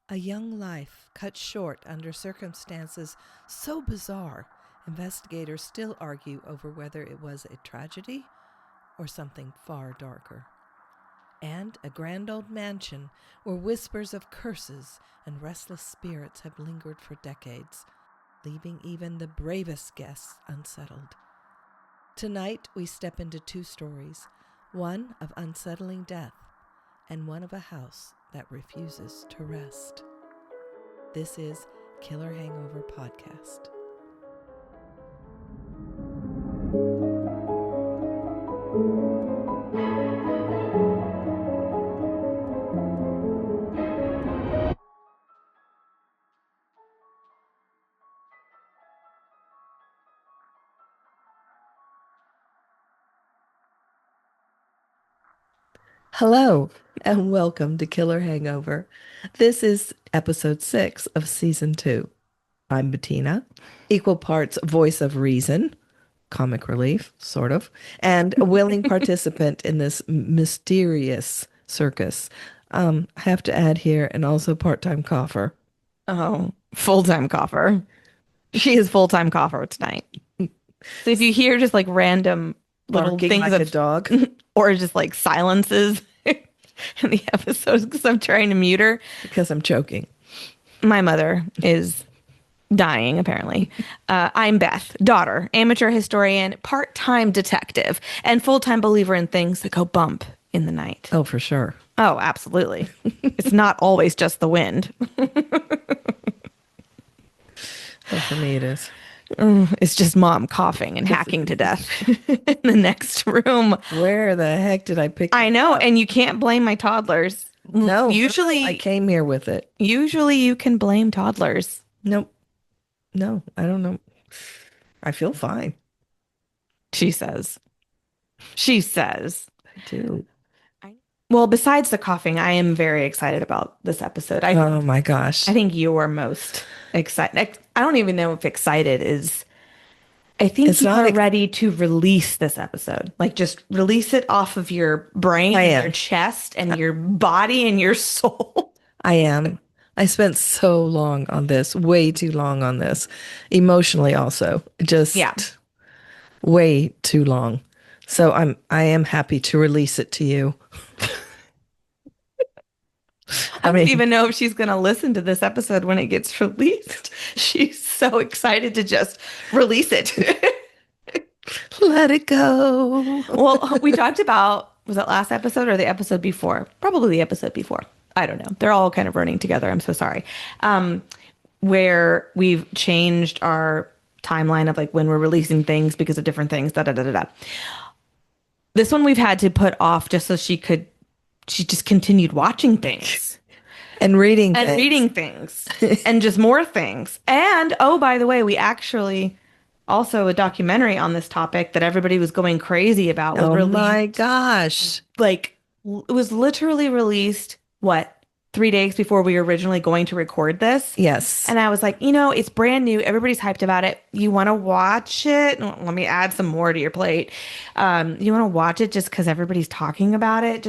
A young life cut short under circumstances so bizarre, investigators still argue over whether it was a tragedy or something far darker. And a grand old mansion where whispers of curses and restless spirits have lingered for decades, leaving even the bravest guests unsettled. Tonight we step into two stories, one of unsettling death and one of a house that refuses to rest. This is Killer Hangover Podcast. Hello, and welcome to Killer Hangover. This is episode 6 of season 2. I'm Bettina, equal parts voice of reason, comic relief, sort of, and a willing participant in this mysterious circus. I have to add here, and also part-time cougher. Oh, full-time cougher. She is full-time cougher tonight. So if you hear just like random little Barking things like a dog. or just like silences in the episodes because I'm trying to mute her. Because I'm choking. My mother is dying, apparently. I'm Beth, daughter, amateur historian, part-time detective, and full-time believer in things that go bump in the night. Oh, for sure. Oh, absolutely. It's not always just the wind. Well, for me it is. It's just mom coughing and hacking to death in the next room. Where the heck did I pick I it know, up? and you can't blame my toddlers. No, Usually, I came here with it. usually you can blame toddlers. Nope. No, I don't know. I feel fine. She says. She says. I do. Well, besides the coughing, I am very excited about this episode. Oh my gosh. I think you're most excited. I don't even know if excited is. I think It's you not are ready to release this episode. Like just release it off of your brain, I and am. your chest, and your body and your soul. I am. I spent so long on this, way too long on this. Emotionally also. Just Yeah. way too long. So I am happy to release it to you. I don't even know if she's going to listen to this episode when it gets released. She's so excited to just release it. Let it go. Well, we talked about, was it last episode or the episode before? Probably the episode before. I don't know. They're all kind of running together. I'm so sorry. Where we've changed our timeline of like when we're releasing things because of different things. Da da da da da. This one we've had to put off just so she just continued watching things And reading and things. reading things and just more things. And oh, by the way, we actually also a documentary on this topic that everybody was going crazy about was Oh released. my gosh. Like it was literally released, what, 3 days before we were originally going to record this. Yes. And I was like, it's brand new. Everybody's hyped about it. You want to watch it? Let me add some more to your plate. You want to watch it just because everybody's talking about it?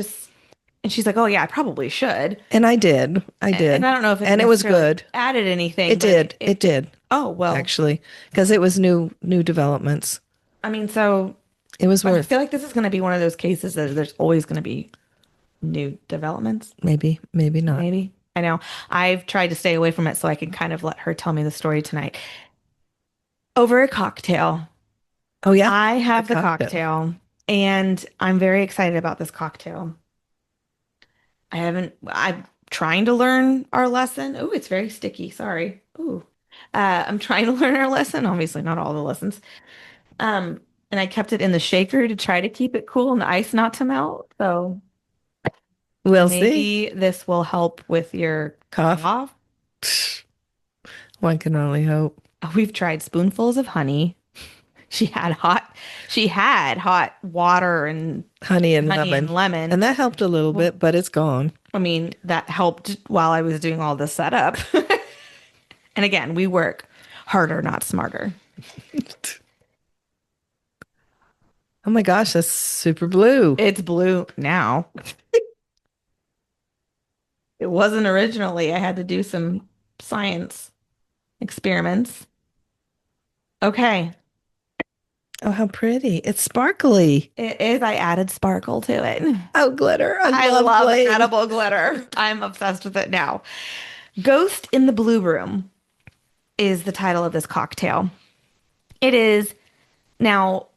And she's like, oh yeah, I probably should. And I did. I did. And I don't know if it and it was necessarily good. added anything. It but did. It did. Oh, well. Actually, because it was new developments. I mean, so It was I worth feel like this is going to be one of those cases that there's always going to be new developments. maybe not. Maybe. I know. I've tried to stay away from it so I can kind of let her tell me the story tonight. Over a cocktail. Oh yeah. I have A the cocktail. cocktail and I'm very excited about this cocktail. I'm trying to learn our lesson. Oh, it's very sticky. Sorry. Ooh. I'm trying to learn our lesson. Obviously not all the lessons. And I kept it in the shaker to try to keep it cool and the ice not to melt. So We'll see. maybe this will help with your Cough. One can only hope. We've tried spoonfuls of honey. She had hot water and Honey and honey lemon. and lemon. And that helped a little bit, but it's gone. I mean, that helped while I was doing all the setup. And again, we work harder, not smarter. Oh my gosh, that's super blue. It's blue now. It wasn't originally. I had to do some science experiments. Okay. Oh, how pretty. It's sparkly. It is. I added sparkle to it. Oh, glitter. I love love playing. edible glitter. I'm obsessed with it now. Ghost in the Blue Room is the title of this cocktail. It is now,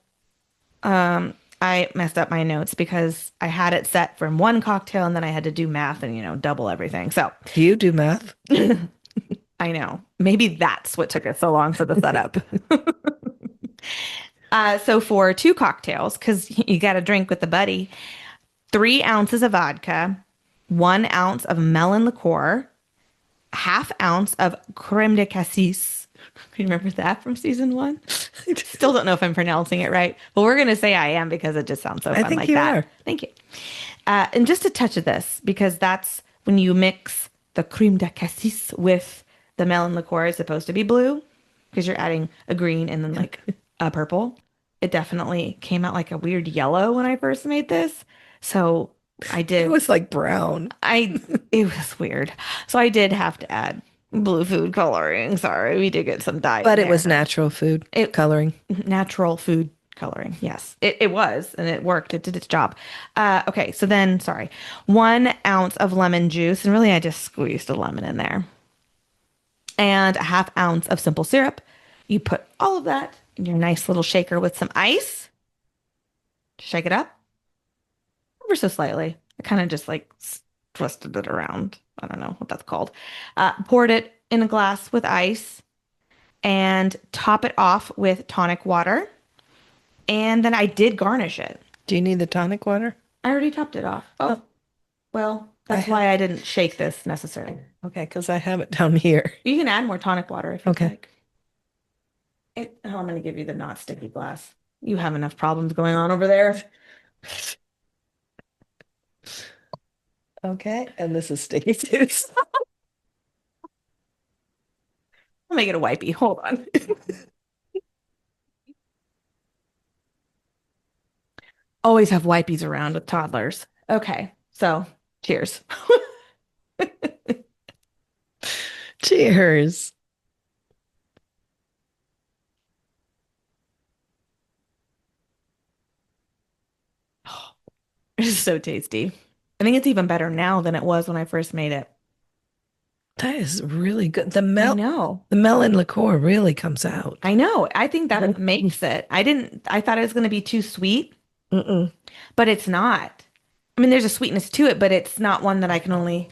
I messed up my notes because I had it set from one cocktail and then I had to do math and, double everything. So Do you do math? I know. Maybe that's what took us so long for the setup. So for 2 cocktails, because you got to drink with the buddy, 3 ounces of vodka, 1 ounce of melon liqueur, half ounce of crème de cassis. Can you remember that from season 1? Still don't know if I'm pronouncing it right, but we're going to say I am because it just sounds so fun I think like you that. are. Thank you. And just a touch of this, because that's when you mix the crème de cassis with the melon liqueur, is supposed to be blue because you're adding a green and then like a purple. It definitely came out like a weird yellow when I first made this. So I did. It was like brown. It was weird. So I did have to add blue food coloring. Sorry, we did get some dye. But in it was there. natural food coloring. Natural food coloring. Yes, it was, and it worked. It did its job. Okay, so then, sorry, 1 ounce of lemon juice, and really I just squeezed a lemon in there, and a half ounce of simple syrup. You put all of that in your nice little shaker with some ice. Shake it up ever so slightly. I kind of just like twisted it around. I don't know what that's called. Poured it in a glass with ice and top it off with tonic water. And then I did garnish it. Do you need the tonic water? I already topped it off. Oh, well, that's why I didn't shake this necessarily. Okay, because I have it down here. You can add more tonic water if you Okay. like. I'm going to give you the not sticky glass. You have enough problems going on over there. Okay, and this is sticky too. I'll make it a wipey. Hold on. Always have wipies around with toddlers. Okay, so cheers. Cheers. It's so tasty. I think it's even better now than it was when I first made it. That is really good. I know. The melon liqueur really comes out. I know. I think that makes it. I thought it was going to be too sweet, but it's not. I mean, there's a sweetness to it, but it's not one that I can only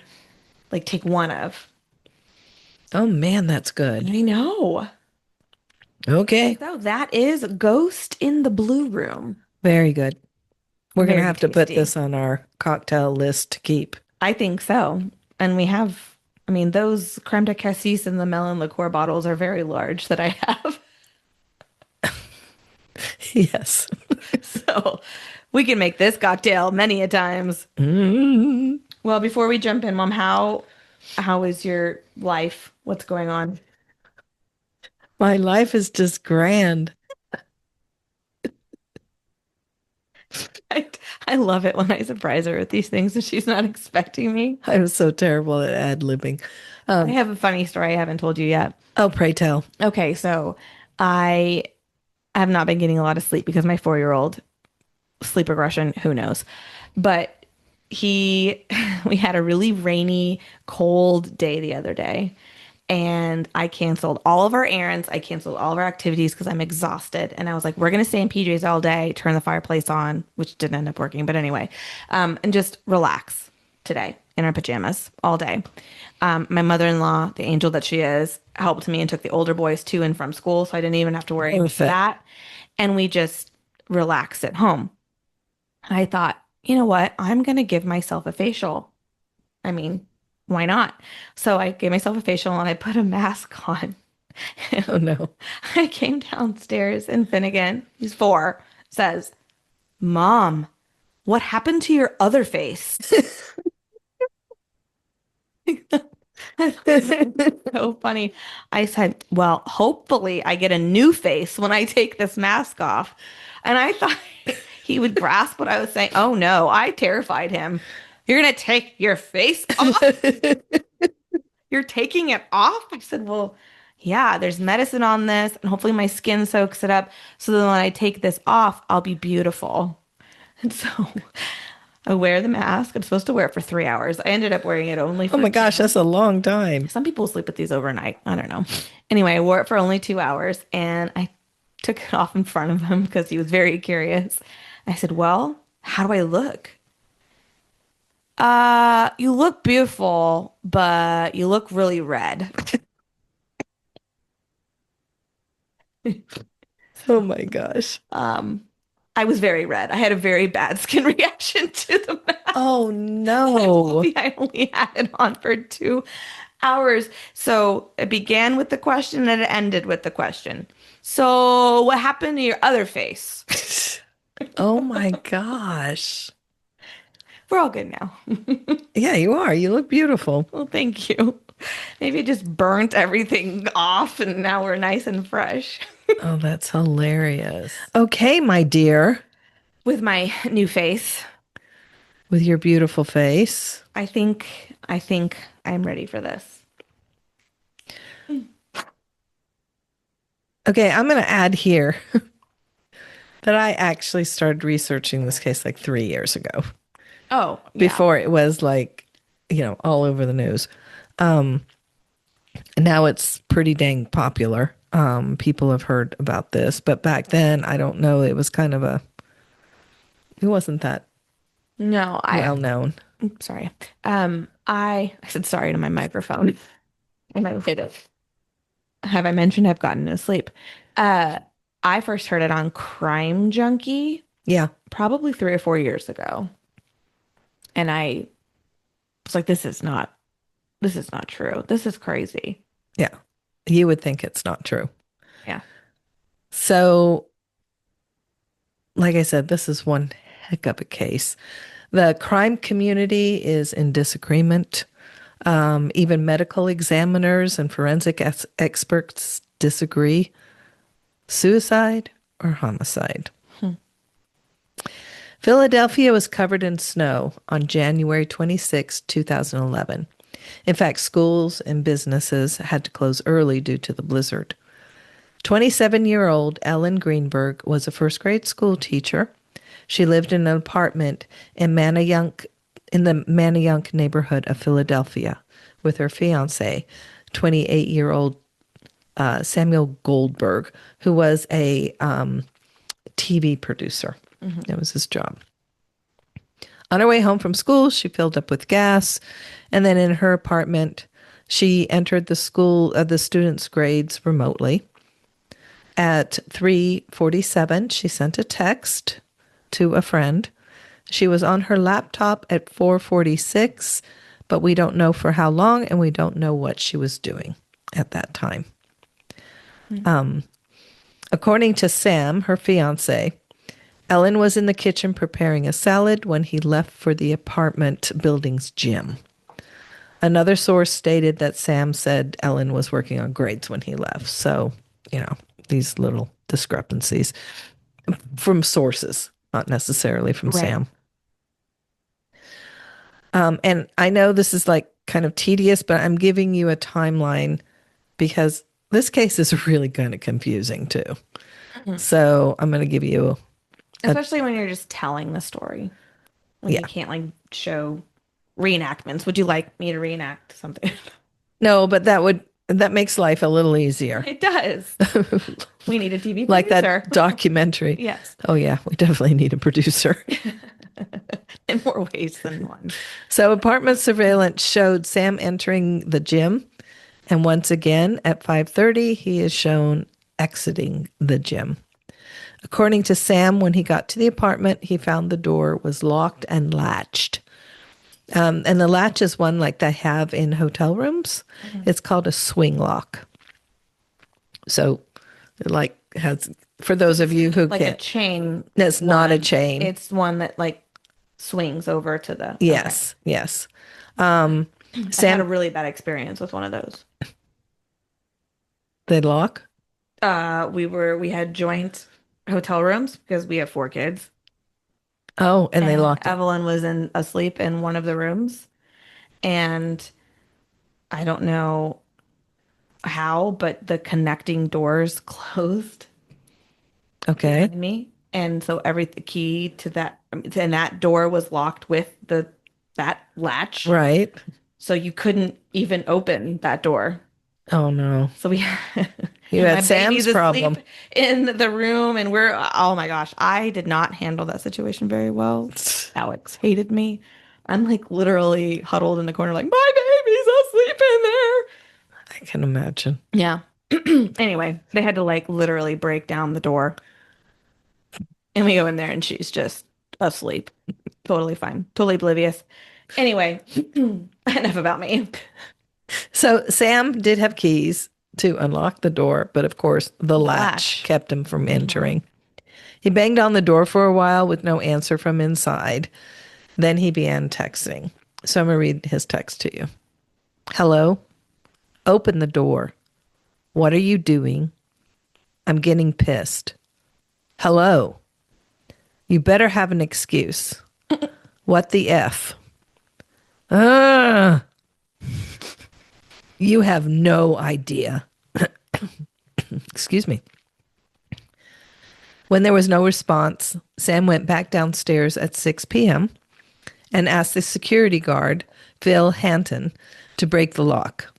like take one of. Oh man, that's good. I know. Okay, So that is Ghost in the Blue Room. very good. We're going to Very have to put tasty. this on our cocktail list to keep. I think so. And we have, I mean, those crème de cassis and the melon liqueur bottles are very large that I have. Yes. So we can make this cocktail many a times. Mm. Well, before we jump in, Mom, how is your life? What's going on? My life is just grand. I love it when I surprise her with these things and she's not expecting me. I'm so terrible at ad-libbing. I have a funny story I haven't told you yet. Oh, pray tell. Okay, so I have not been getting a lot of sleep because my 4-year-old, sleep regression, who knows? But we had a really rainy, cold day the other day. And I canceled all of our errands. I canceled all of our activities because I'm exhausted. And I was like, we're going to stay in PJs all day, turn the fireplace on, which didn't end up working. But anyway, and just relax today in our pajamas all day. My mother-in-law, the angel that she is, helped me and took the older boys to and from school. So I didn't even have to worry about Perfect. that. And we just relaxed at home. And I thought, you know what? I'm going to give myself a facial. I mean, why not? So I gave myself a facial and I put a mask on. Oh no. I came downstairs and Finnegan, he's 4, says, Mom, what happened to your other face? So funny. I said, well, hopefully I get a new face when I take this mask off. And I thought he would grasp what I was saying. Oh no, I terrified him. You're going to take your face off? You're taking it off? I said, well, yeah, there's medicine on this, and hopefully my skin soaks it up. So then when I take this off, I'll be beautiful. And so I wear the mask. I'm supposed to wear it for 3 hours. I ended up wearing it only Oh for my gosh, 2. that's a long time. Some people sleep with these overnight. I don't know. Anyway, I wore it for only 2 hours and I took it off in front of him because he was very curious. I said, well, how do I look? You look beautiful, but you look really red. Oh my gosh. I was very red. I had a very bad skin reaction to the mask. Oh no. I only had it on for 2 hours. So it began with the question and it ended with the question. So what happened to your other face? Oh my gosh. We're all good now. Yeah, you are. You look beautiful. Well, thank you. Maybe it just burnt everything off and now we're nice and fresh. Oh, that's hilarious. Okay, my dear, With my new face, with your beautiful face. I think I'm ready for this. Okay, I'm going to add here that I actually started researching this case like 3 years ago, Oh, yeah. before it was like, all over the news. Now it's pretty dang popular. People have heard about this, but back then, I don't know. It was kind of it wasn't that No, well known. sorry. I said sorry to my microphone and I hit it. Have I mentioned I've gotten no sleep? I first heard it on Crime Junkie Yeah. probably 3 or 4 years ago. And I was like, this is not true. This is crazy. Yeah. You would think it's not true. Yeah. So, like I said, this is one heck of a case. The crime community is in disagreement. Even medical examiners and forensic experts disagree. Suicide or homicide? Philadelphia was covered in snow on January 26, 2011. In fact, schools and businesses had to close early due to the blizzard. 27-year-old Ellen Greenburg was a first-grade school teacher. She lived in an apartment in the Manayunk neighborhood of Philadelphia with her fiancé, 28-year-old Samuel Goldberg, who was a TV producer. That was his job. On her way home from school, she filled up with gas, and then in her apartment, she entered the students' grades remotely. At 3:47, she sent a text to a friend. She was on her laptop at 4:46, but we don't know for how long, and we don't know what she was doing at that time. According to Sam, her fiance, Ellen was in the kitchen preparing a salad when he left for the apartment building's gym. Another source stated that Sam said Ellen was working on grades when he left. So, these little discrepancies from sources, not necessarily from Right. Sam. And I know this is like kind of tedious, but I'm giving you a timeline because this case is really kind of confusing too. So I'm going to give you Especially when you're just telling the story. When you can't show reenactments. Would you like me to reenact something? no, but that makes life a little easier. It does. We need a TV producer. Like that documentary. Yes. Oh yeah, we definitely need a producer. In more ways than one. So apartment surveillance showed Sam entering the gym, and once again at 5:30 he is shown exiting the gym. According to Sam, when he got to the apartment, he found the door was locked and latched. And the latch is one like they have in hotel rooms. It's called a swing lock. So, it has, for those of you who Like can't. a chain. It's not a chain. It's one that swings over to the. Yes, yes. I had a Sam, really bad experience with one of those. they lock? We had joint hotel rooms because we have 4 kids. Oh, and they locked it. Evelyn was asleep in one of the rooms, and I don't know how, but the connecting doors closed Okay. behind me, and so every key to that and that door was locked with that latch, Right. so you couldn't even open that door. Oh no. So we You and my had Sam's baby's asleep problem. in the room, and we're oh my gosh, I did not handle that situation very well. Alex hated me. I'm like literally huddled in the corner, like my baby's asleep in there. I can imagine. Yeah. Anyway, they had to like literally break down the door, and we go in there, and she's just asleep, totally fine, totally oblivious. Anyway, enough about me. So Sam did have keys to unlock the door, but of course the latch latch. kept him from entering. He banged on the door for a while with no answer from inside. Then he began texting. So I'm going to read his text to you. Hello? Open the door. What are you doing? I'm getting pissed. Hello? You better have an excuse. What the F? Ah! You have no idea. Excuse me. When there was no response, Sam went back downstairs at 6 p.m. and asked the security guard, Phil Hanton, to break the lock.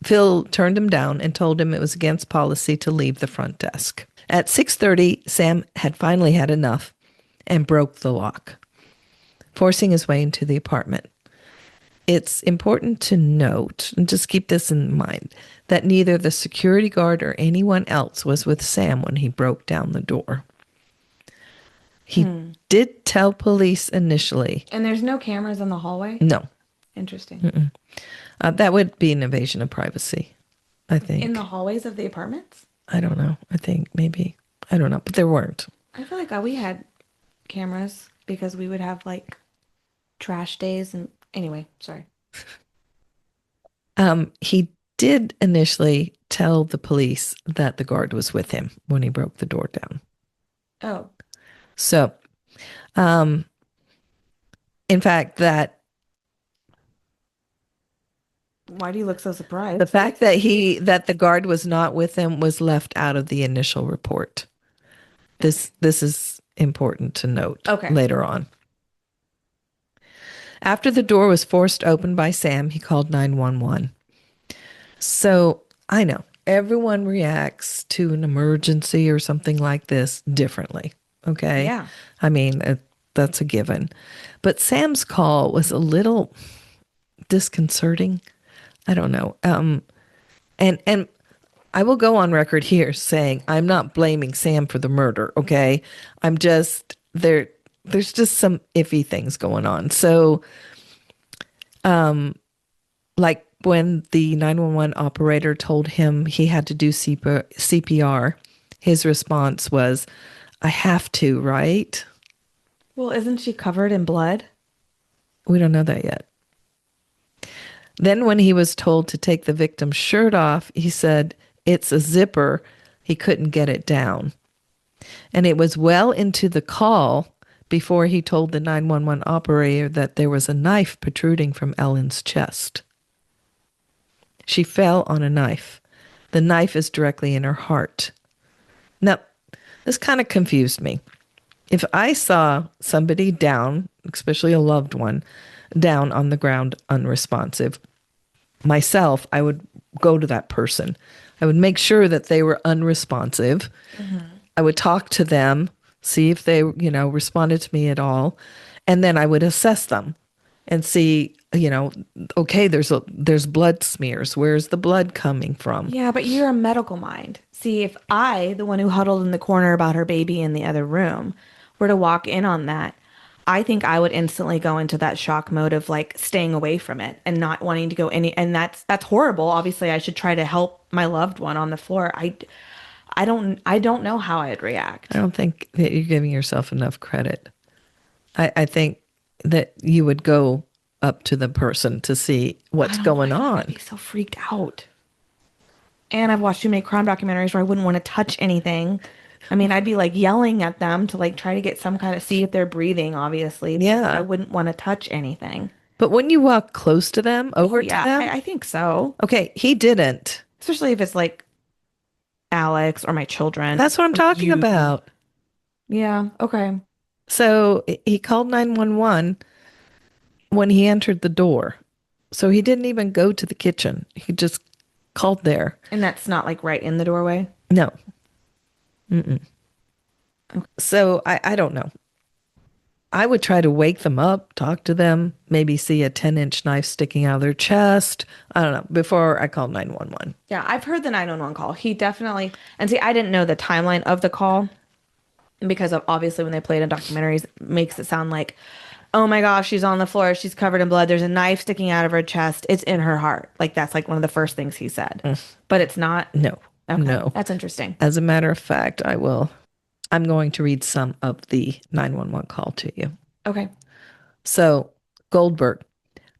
Phil turned him down and told him it was against policy to leave the front desk. At 6:30, Sam had finally had enough and broke the lock, forcing his way into the apartment. It's important to note, and just keep this in mind, that neither the security guard or anyone else was with Sam when he broke down the door. He did tell police initially. And there's no cameras in the hallway? No. Interesting. That would be an invasion of privacy, I think. In the hallways of the apartments? I don't know. I think maybe. I don't know. But there weren't. I feel like we had cameras because we would have like trash days and anyway, sorry. He did initially tell the police that the guard was with him when he broke the door down. Oh. So, in fact, that Why do you look so surprised? the fact that the guard was not with him was left out of the initial report. This is important to note later on. After the door was forced open by Sam, he called 911. So I know everyone reacts to an emergency or something like this differently. Okay. Yeah. I mean, that's a given. But Sam's call was a little disconcerting. I don't know. And I will go on record here saying I'm not blaming Sam for the murder. Okay. I'm just there's just some iffy things going on. So, like when the 911 operator told him he had to do CPR, his response was, I have to, right? Well, isn't she covered in blood? We don't know that yet. Then when he was told to take the victim's shirt off, he said, it's a zipper. He couldn't get it down. And it was well into the call before he told the 911 operator that there was a knife protruding from Ellen's chest. She fell on a knife. The knife is directly in her heart. Now, this kind of confused me. If I saw somebody down, especially a loved one, down on the ground unresponsive, myself, I would go to that person. I would make sure that they were unresponsive. Mm-hmm. I would talk to them, see if they, responded to me at all. And then I would assess them and see, okay, there's blood smears. Where's the blood coming from? Yeah, but you're a medical mind. See, if I, the one who huddled in the corner about her baby in the other room, were to walk in on that, I think I would instantly go into that shock mode of like staying away from it and not wanting to go and that's horrible. Obviously, I should try to help my loved one on the floor. I don't know how I'd react. I don't think that you're giving yourself enough credit. I think that you would go up to the person to see what's going on. I'd be so freaked out. And I've watched too many crime documentaries where I wouldn't want to touch anything. I mean, I'd be like yelling at them to like try to get some kind of see if they're breathing, obviously. Yeah. I wouldn't want to touch anything. But when you walk close to them, Oh, over to yeah, them, I think so. okay, he didn't. Especially if it's like Alex or my children That's what I'm or talking you. about. Yeah, okay. So he called 911 when he entered the door. So he didn't even go to the kitchen. He just called there. And that's not like right in the doorway? No. Mm-mm. So I don't know. I would try to wake them up, talk to them, maybe see a 10-inch knife sticking out of their chest. I don't know, before I called 911. Yeah, I've heard the 911 call. He definitely, and see, I didn't know the timeline of the call because of obviously when they play it in documentaries, it makes it sound like, oh my gosh, she's on the floor, she's covered in blood, there's a knife sticking out of her chest, it's in her heart. Like that's like one of the first things he said. But it's not. No. Okay, No. that's interesting. As a matter of fact, I'm going to read some of the 911 call to you. Okay. So, Goldberg,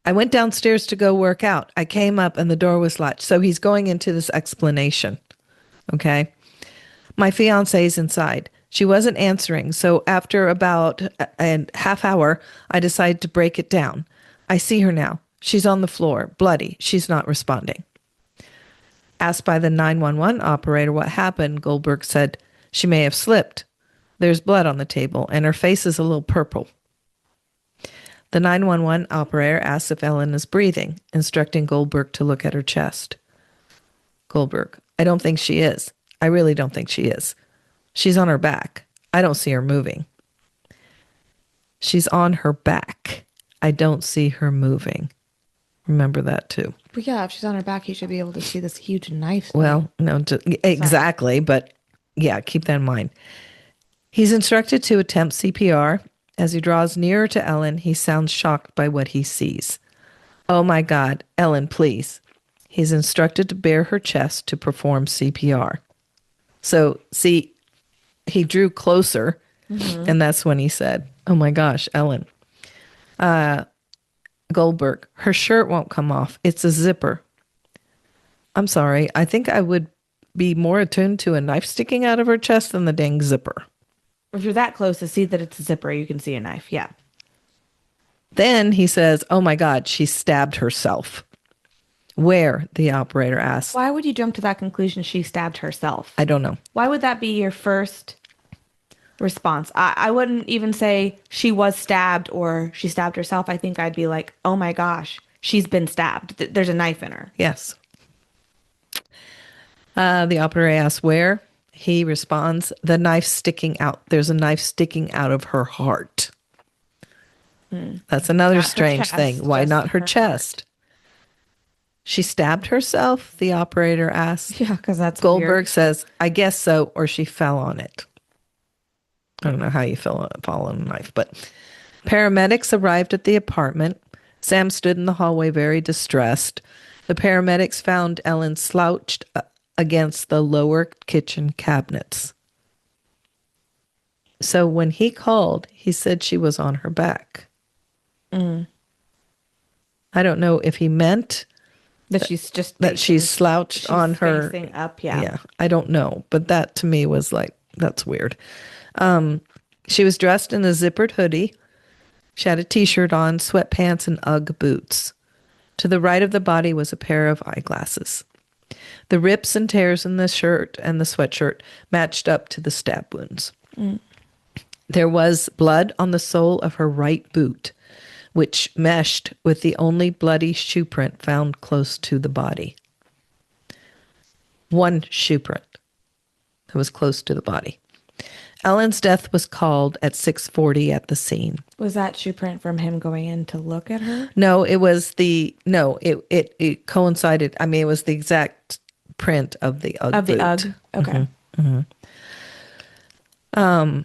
I went downstairs to go work out. I came up and the door was latched. So he's going into this explanation. Okay. My fiance's inside. She wasn't answering. So after about a half hour, I decided to break it down. I see her now. She's on the floor, bloody. She's not responding. Asked by the 911 operator what happened, Goldberg said, she may have slipped. There's blood on the table, and her face is a little purple. The 911 operator asks if Ellen is breathing, instructing Goldberg to look at her chest. Goldberg, I don't think she is. I really don't think she is. She's on her back. I don't see her moving. She's on her back. I don't see her moving. Remember that too. But yeah, if she's on her back, you should be able to see this huge knife thing. Well, no, exactly. But yeah, keep that in mind. He's instructed to attempt CPR. As he draws nearer to Ellen, he sounds shocked by what he sees. Oh my God, Ellen, please. He's instructed to bare her chest to perform CPR. So, see, he drew closer, and that's when he said, oh my gosh, Ellen. Goldberg, her shirt won't come off. It's a zipper. I'm sorry. I think I would be more attuned to a knife sticking out of her chest than the dang zipper. If you're that close to see that it's a zipper, you can see a knife. Yeah. Then he says, oh my God, she stabbed herself. Where? The operator asked. Why would you jump to that conclusion she stabbed herself? I don't know. Why would that be your first response? I wouldn't even say she was stabbed or she stabbed herself. I think I'd be like, oh my gosh, she's been stabbed. There's a knife in her. Yes. The operator asks where. He responds, the knife sticking out. There's a knife sticking out of her heart. That's another Not her strange chest, thing. Why just not her her chest? She stabbed herself, the operator asks. Yeah, because that's Goldberg weird. says, I guess so, or she fell on it. I don't know how you fall on a knife, but paramedics arrived at the apartment. Sam stood in the hallway very distressed. The paramedics found Ellen slouched against the lower kitchen cabinets. So when he called, he said she was on her back. I don't know if he meant That she's just that she's slouched she's on her. facing up. Yeah. Yeah, I don't know, but that to me was like, that's weird. She was dressed in a zippered hoodie. She had a t-shirt on, sweatpants, and Ugg boots. To the right of the body was a pair of eyeglasses. The rips and tears in the shirt and the sweatshirt matched up to the stab wounds. There was blood on the sole of her right boot, which meshed with the only bloody shoe print found close to the body. One shoe print that was close to the body. Ellen's death was called at 6:40 at the scene. Was that shoe print from him going in to look at her? No, it coincided. I mean, it was the exact print of the Ugg Of the boot. Ugg. Okay.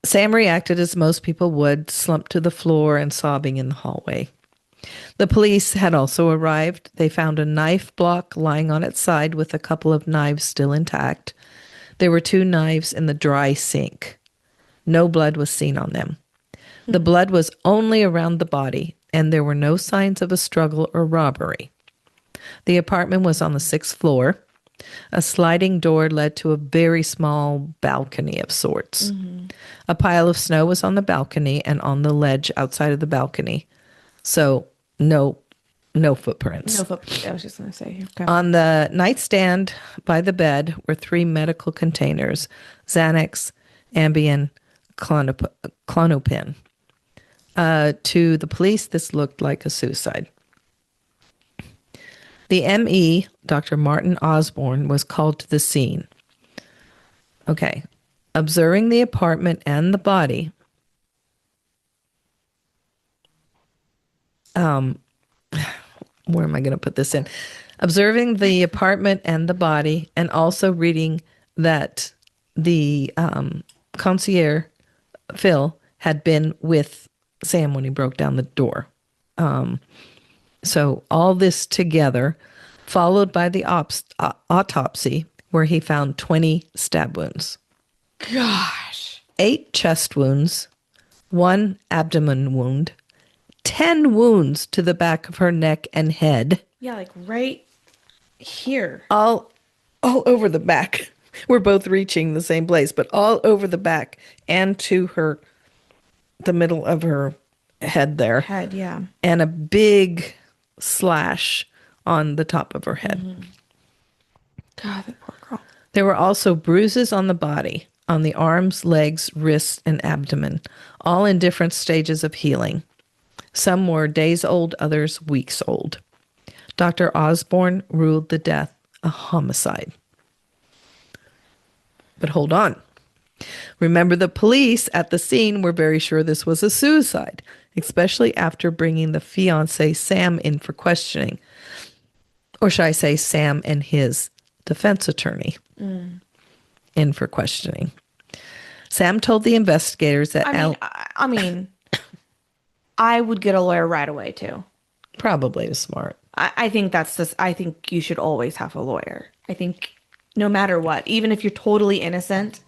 Sam reacted as most people would, slumped to the floor and sobbing in the hallway. The police had also arrived. They found a knife block lying on its side with a couple of knives still intact. There were 2 knives in the dry sink. No blood was seen on them. The blood was only around the body, and there were no signs of a struggle or robbery. The apartment was on the 6th floor. A sliding door led to a very small balcony of sorts. A pile of snow was on the balcony and on the ledge outside of the balcony. So no footprints. No footprint. I was just going to say. Okay. On the nightstand by the bed were 3 medical containers, Xanax, Ambien, Clonopin. To the police, this looked like a suicide. The ME, Dr. Martin Osborne, was called to the scene. Okay. Observing the apartment and the body. Where am I going to put this in? Observing the apartment and the body, and also reading that the concierge, Phil, had been with Sam when he broke down the door. So all this together, followed by the autopsy, where he found 20 stab wounds. Gosh. 8 chest wounds, 1 abdomen wound, 10 wounds to the back of her neck and head. Yeah, like right here. All over the back. We're both reaching the same place, but all over the back and to the middle of her head there. Head, yeah. And a big slash on the top of her head. God, that poor girl. There were also bruises on the body, on the arms, legs, wrists, and abdomen, all in different stages of healing. Some were days old, others weeks old. Dr. Osborne ruled the death a homicide. But hold on. Remember, the police at the scene were very sure this was a suicide, especially after bringing the fiancé Sam in for questioning. Or should I say Sam and his defense attorney in for questioning. Sam told the investigators that I mean, I would get a lawyer right away too. probably was smart. I think that's just, I think you should always have a lawyer. I think no matter what, even if you're totally innocent,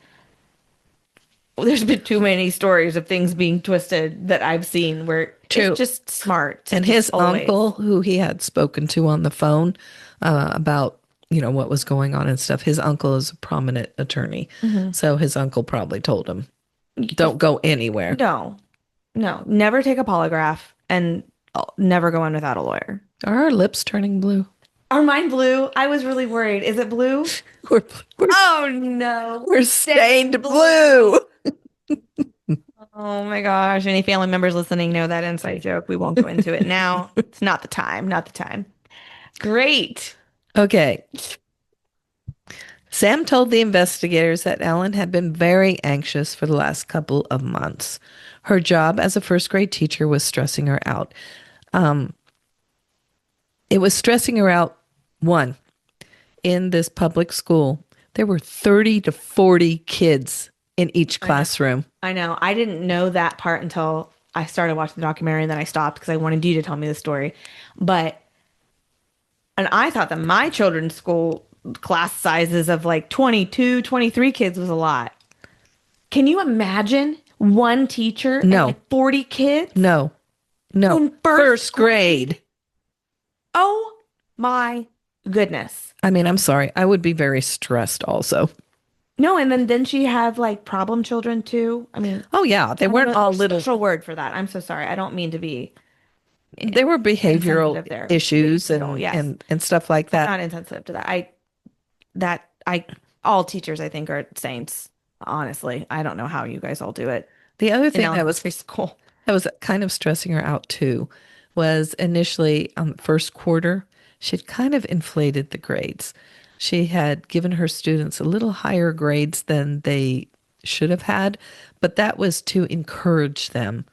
there's been too many stories of things being twisted that I've seen where it's just smart. And his uncle, who he had spoken to on the phone about, what was going on and stuff, his uncle is a prominent attorney. So his uncle probably told him, don't go anywhere. No, never take a polygraph and never go in without a lawyer. Are our lips turning blue? Are mine blue? I was really worried. Is it blue? We're Oh no. we're stained blue. Oh my gosh. Any family members listening know that inside joke. We won't go into it now. It's not the time. Not the time. Great. Okay. Sam told the investigators that Ellen had been very anxious for the last couple of months. Her job as a first grade teacher was stressing her out. It was stressing her out. One, in this public school, there were 30 to 40 kids in each classroom. I know. I didn't know that part until I started watching the documentary, and then I stopped because I wanted you to tell me the story. And I thought that my children's school class sizes of like 22, 23 kids was a lot. Can you imagine one teacher and like 40 kids? No. In First grade. Oh my goodness. I mean, I'm sorry. I would be very stressed also. No, and then didn't she have like problem children too? I mean, oh yeah, they weren't all little. Special word for that. I'm so sorry. I don't mean to be. They were behavioral issues and stuff like that. I'm not insensitive to that. All teachers, I think, are saints. Honestly, I don't know how you guys all do it. The other thing that was school that was kind of stressing her out too was initially on the first quarter, she'd kind of inflated the grades. She had given her students a little higher grades than they should have had, but that was to encourage them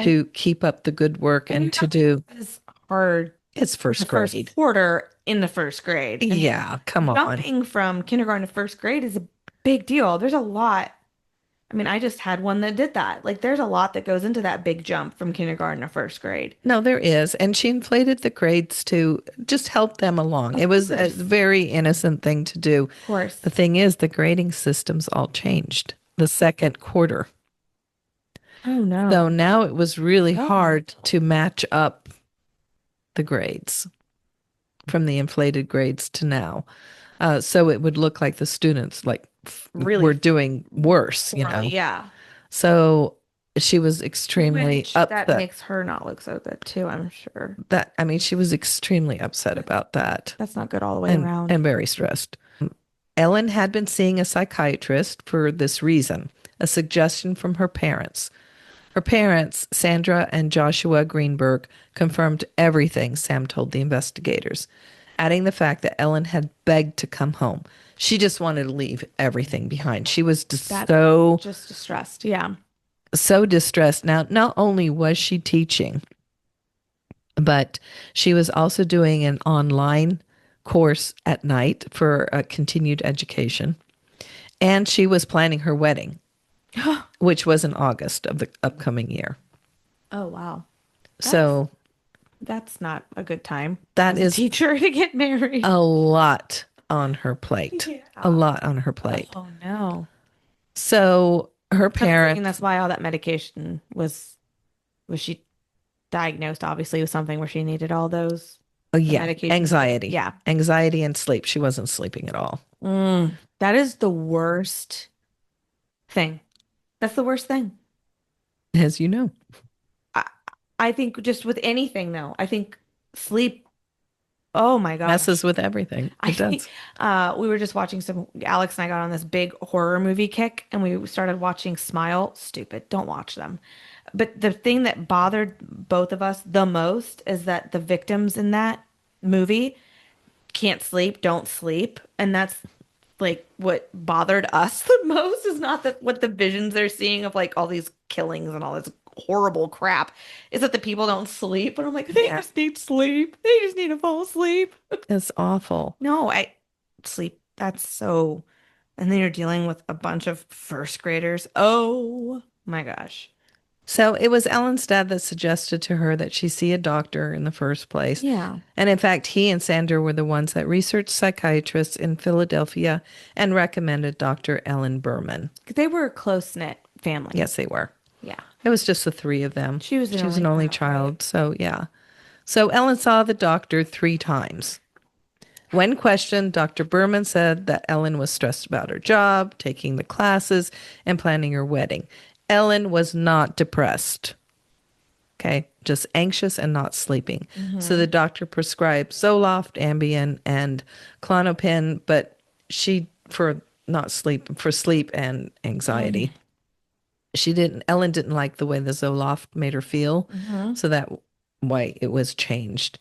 to keep up the good work and to do. It's hard. It's first grade. First quarter in the first grade. Yeah, come on. Jumping from kindergarten to first grade is a big deal. There's a lot. I mean, I just had one that did that. Like, there's a lot that goes into that big jump from kindergarten to first grade. No, there is. And she inflated the grades to just help them along. It was a very innocent thing to do. Of course. The thing is, the grading systems all changed the second quarter. Oh, no. So now it was really hard to match up the grades from the inflated grades to now. So it would look like the students Really were doing worse, poorly, yeah. So she was extremely Which that upset. makes her not look so good too, I'm sure. She was extremely upset about that That's not good all the way around. and very stressed. Ellen had been seeing a psychiatrist for this reason, a suggestion from her parents. Her parents, Sandra and Joshua Greenberg, confirmed everything Sam told the investigators, adding the fact that Ellen had begged to come home. She just wanted to leave everything behind. She was just Just distressed. Yeah. so distressed. Now, not only was she teaching, but she was also doing an online course at night for continued education. And she was planning her wedding, which was in August of the upcoming year. Oh, wow. So That's not a good time. that as a is teacher to get married. a lot on her plate. Yeah. A lot on her plate. Oh no. So her And parents, that's why all that medication was she diagnosed obviously with something where she needed all those medications? anxiety. Yeah. Anxiety and sleep. She wasn't sleeping at all. That is the worst thing. That's the worst thing. As you know. I think just with anything though. I think sleep. Oh my gosh. Messes with everything. It does. We were just watching Alex and I got on this big horror movie kick and we started watching Smile. Stupid. Don't watch them. But the thing that bothered both of us the most is that the victims in that movie can't sleep, don't sleep. And that's like what bothered us the most is not that what the visions they're seeing of like all these killings and all this horrible crap is that the people don't sleep. And I'm like, they just need sleep. They just need to fall asleep. It's awful. No, I sleep. That's so. And then you're dealing with a bunch of first graders. Oh my gosh. So it was Ellen's dad that suggested to her that she see a doctor in the first place. Yeah. And in fact, he and Sandra were the ones that researched psychiatrists in Philadelphia and recommended Dr. Ellen Berman. They were a close-knit family. Yes, they were. Yeah. It was just the three of them. She was an only child. Right? So, yeah. So Ellen saw the doctor 3 times. When questioned, Dr. Berman said that Ellen was stressed about her job, taking the classes, and planning her wedding. Ellen was not depressed. Okay, just anxious and not sleeping. Mm-hmm. So the doctor prescribed Zoloft, Ambien, and Klonopin, but for sleep and anxiety. Ellen didn't like the way the Zoloft made her feel. Mm-hmm. So that why it was changed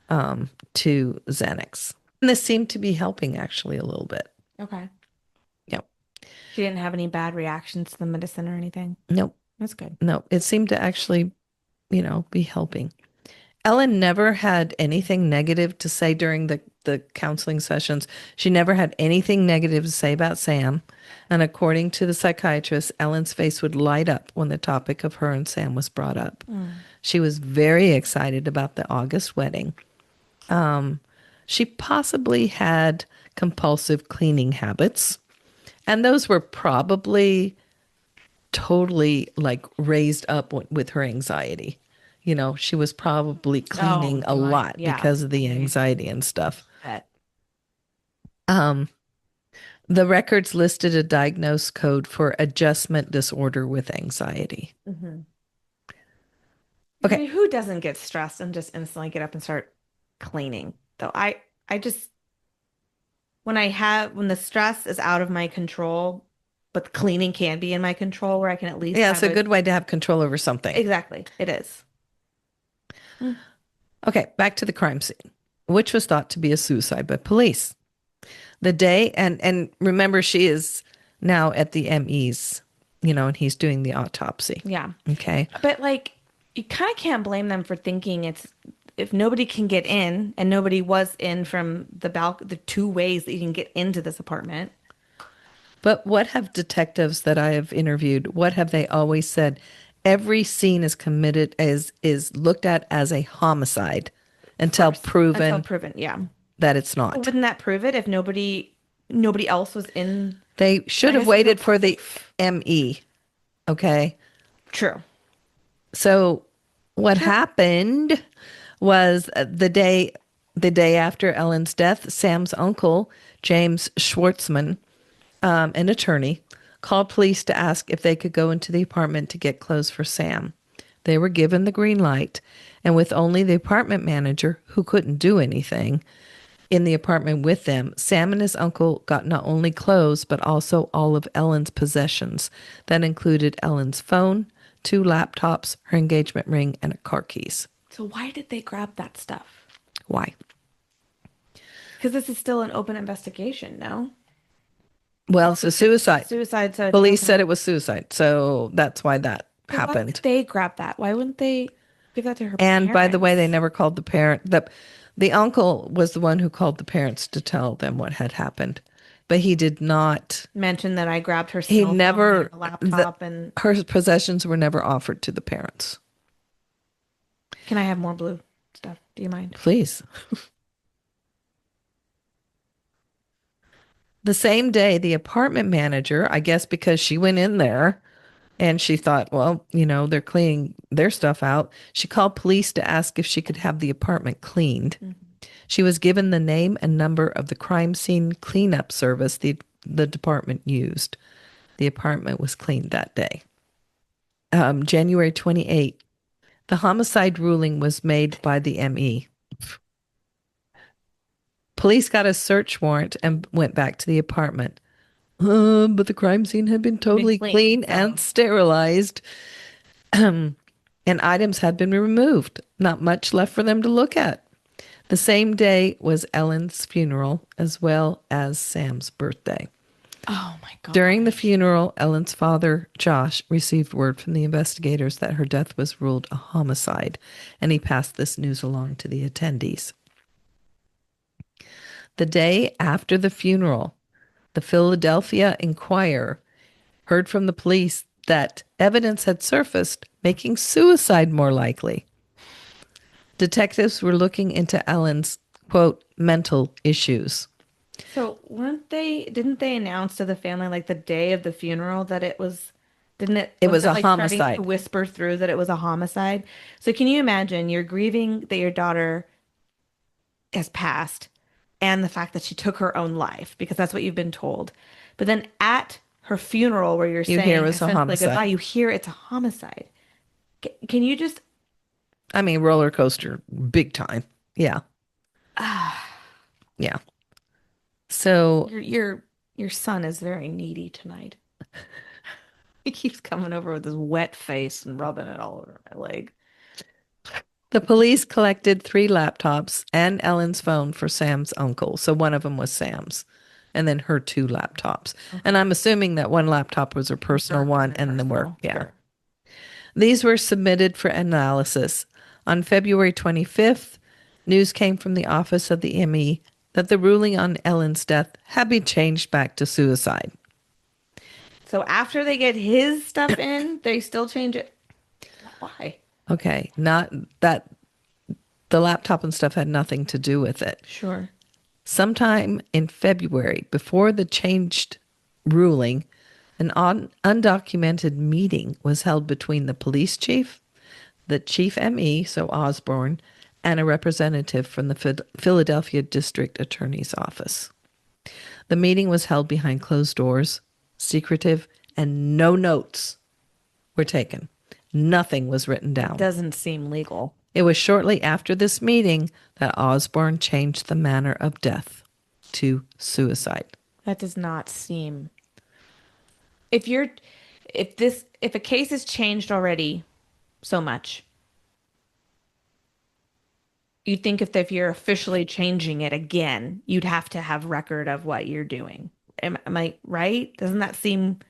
to Xanax. And this seemed to be helping actually a little bit. Okay. Yep. She didn't have any bad reactions to the medicine or anything? Nope. That's good. No, it seemed to actually, be helping. Ellen never had anything negative to say during the counseling sessions. She never had anything negative to say about Sam. And according to the psychiatrist, Ellen's face would light up when the topic of her and Sam was brought up. She was very excited about the August wedding. She possibly had compulsive cleaning habits. And those were probably totally like raised up with her anxiety. She was probably cleaning a lot because of the anxiety and stuff. The records listed a diagnosed code for adjustment disorder with anxiety. Mm-hmm. Okay. I mean, who doesn't get stressed and just instantly get up and start cleaning? Though I just when the stress is out of my control, but cleaning can be in my control where I can at least it's a good way to have control over something. Exactly. It is. Okay, back to the crime scene, which was thought to be a suicide by police. The day, and remember, she is now at the ME's, and he's doing the autopsy. Yeah. Okay. But you kind of can't blame them for thinking if nobody can get in and nobody was in from the 2 ways that you can get into this apartment. But what have detectives that I have interviewed, what have they always said? Every scene is committed is looked at as a homicide until proven, yeah, that it's not. Well, wouldn't that prove it if nobody else was in? They should have waited for the ME. Okay. True. So what happened was the day The day after Ellen's death, Sam's uncle, James Schwartzman, an attorney, called police to ask if they could go into the apartment to get clothes for Sam. They were given the green light, and with only the apartment manager, who couldn't do anything, in the apartment with them, Sam and his uncle got not only clothes, but also all of Ellen's possessions. That included Ellen's phone, 2 laptops, her engagement ring, and a car keys. So why did they grab that stuff? Why? Because this is still an open investigation, no? Well, it's a suicide. Suicide. So Police said it was suicide, so that's why that happened. Why would they grab that? Why wouldn't they give that to her And by the way, they parents? never called the parent. The uncle was the one who called the parents to tell them what had happened, but he did not. Mention that I grabbed her He cell phone never. and a laptop and Her possessions were never offered to the parents. can I have more blue stuff? Do you mind? Please. The same day, the apartment manager, I guess because she went in there and she thought, well, they're cleaning their stuff out, she called police to ask if she could have the apartment cleaned. Mm-hmm. She was given the name and number of the crime scene cleanup service the department used. The apartment was cleaned that day. January 28th, the homicide ruling was made by the ME. Police got a search warrant and went back to the apartment. But the crime scene had been totally clean and sterilized. And items had been removed. Not much left for them to look at. The same day was Ellen's funeral as well as Sam's birthday. Oh my God. During the funeral, Ellen's father, Josh, received word from the investigators that her death was ruled a homicide, and he passed this news along to the attendees. The day after the funeral, the Philadelphia Inquirer heard from the police that evidence had surfaced making suicide more likely. Detectives were looking into Ellen's, quote, mental issues. So didn't they announce to the family like the day of the funeral that it was, it was a like homicide. Starting to whisper through that it was a homicide. So can you imagine you're grieving that your daughter has passed and the fact that she took her own life because that's what you've been told. But then at her funeral where you're saying hear it was a homicide. goodbye, you hear it's a homicide. Can you just roller coaster, big time. Yeah. Yeah. So your son is very needy tonight. He keeps coming over with his wet face and rubbing it all over my leg. The police collected 3 laptops and Ellen's phone for Sam's uncle. So one of them was Sam's, and then her 2 laptops. Okay. And I'm assuming that one laptop was her personal one and the work. Yeah. Sure. These were submitted for analysis. On February 25th, news came from the office of the ME that the ruling on Ellen's death had been changed back to suicide. So after they get his stuff in, they still change it? Why? Okay, not that the laptop and stuff had nothing to do with it. Sure. Sometime in February, before the changed ruling, an undocumented meeting was held between the police chief, the chief ME, so Osborne, and a representative from the Philadelphia District Attorney's Office. The meeting was held behind closed doors, secretive, and no notes were taken. Nothing was written down. Doesn't seem legal. It was shortly after this meeting that Osborne changed the manner of death to suicide. That does not seem. If a case is changed already so much, you'd think if you're officially changing it again, you'd have to have record of what you're doing. Am I right? Doesn't that seem?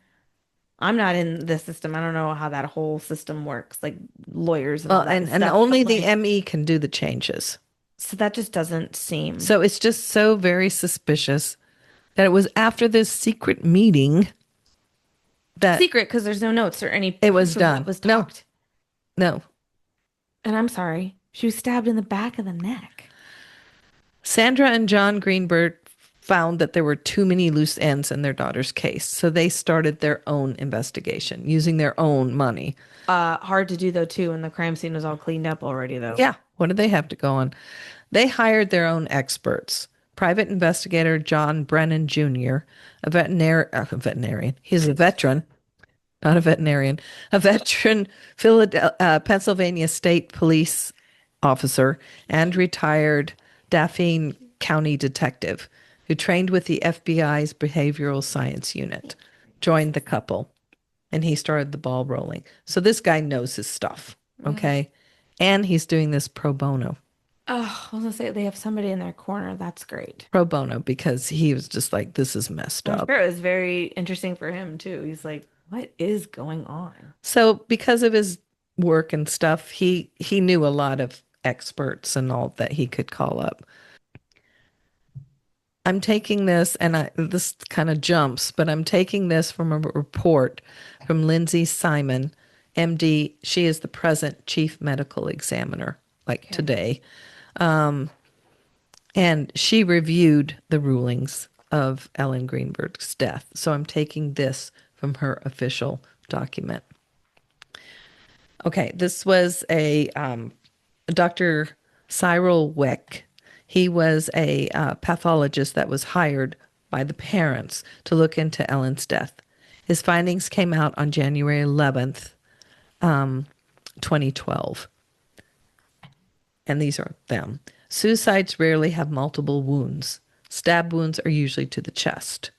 I'm not in the system. I don't know how that whole system works, like lawyers and all that and stuff. only the ME can do the changes. So that just doesn't seem. So it's just so very suspicious that it was after this secret meeting that secret because there's no notes or any. It was done. What was talked. No. And I'm sorry, she was stabbed in the back of the neck. Sandra and John Greenberg found that there were too many loose ends in their daughter's case, so they started their own investigation using their own money. Hard to do though too, and the crime scene was all cleaned up already though. Yeah, what did they have to go on? They hired their own experts. Private investigator John Brennan Jr., a veterinarian. He's a veteran, not a veterinarian, a veteran Pennsylvania State Police officer and retired Dauphin County detective who trained with the FBI's Behavioral Science Unit, joined the couple, and he started the ball rolling. So this guy knows his stuff, okay? And he's doing this pro bono. Oh, I was gonna say they have somebody in their corner. That's great. Pro bono because he was just like, this is messed I'm up. sure it was very interesting for him too. He's like, what is going on? So because of his work and stuff, he knew a lot of experts and all that he could call up. I'm taking this, and this kind of jumps, but I'm taking this from a report from Lindsay Simon, MD. She is the present chief medical examiner, like today. And she reviewed the rulings of Ellen Greenberg's death. So I'm taking this from her official document. Okay, this was a Dr. Cyril Weck. He was a pathologist that was hired by the parents to look into Ellen's death. His findings came out on January 11th, 2012. And these are them. Suicides rarely have multiple wounds. Stab wounds are usually to the chest.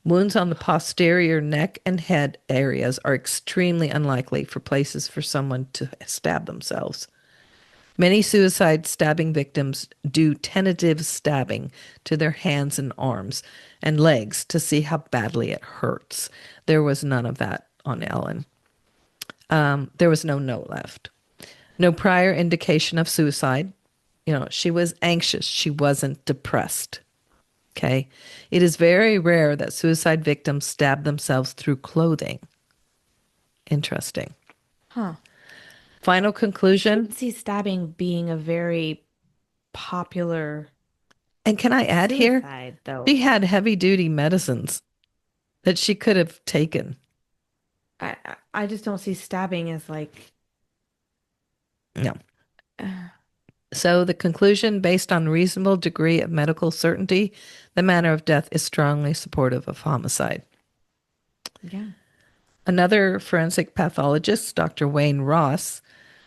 Wounds on the posterior neck and head areas are extremely unlikely for places for someone to stab themselves. Many suicide stabbing victims do tentative stabbing to their hands and arms and legs to see how badly it hurts. There was none of that on Ellen. There was no note left. No prior indication of suicide. You know, she was anxious. She wasn't depressed. Okay. It is very rare that suicide victims stab themselves through clothing. Interesting. Huh. Final conclusion. I see stabbing being a very popular And can I add here? suicide, though. She had heavy duty medicines that she could have taken. I just don't see stabbing as like. No. So the conclusion, based on reasonable degree of medical certainty, the manner of death is strongly supportive of homicide. Yeah. Another forensic pathologist, Dr. Wayne Ross,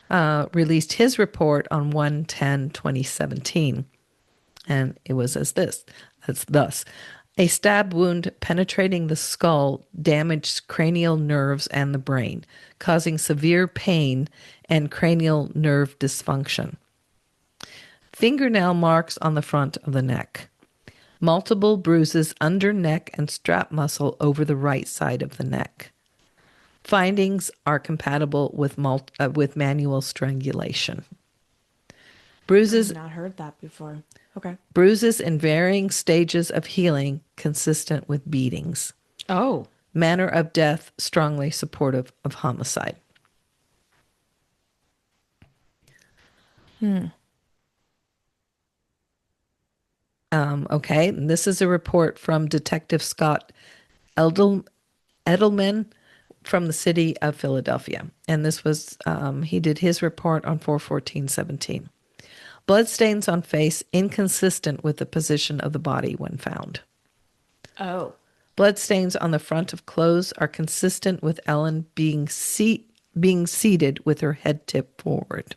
released his report on 1/10/2017. And it was as thus. A stab wound penetrating the skull damaged cranial nerves and the brain, causing severe pain and cranial nerve dysfunction. Fingernail marks on the front of the neck. Multiple bruises under neck and strap muscle over the right side of the neck. Findings are compatible with manual strangulation. Bruises. I've not heard that before. Okay. Bruises in varying stages of healing, consistent with beatings. Oh. Manner of death, strongly supportive of homicide. Okay, and this is a report from Detective Scott Edelman from the city of Philadelphia. And this was, he did his report on 4/14/17. Bloodstains on face inconsistent with the position of the body when found. Oh. Bloodstains on the front of clothes are consistent with Ellen being seated with her head tipped forward.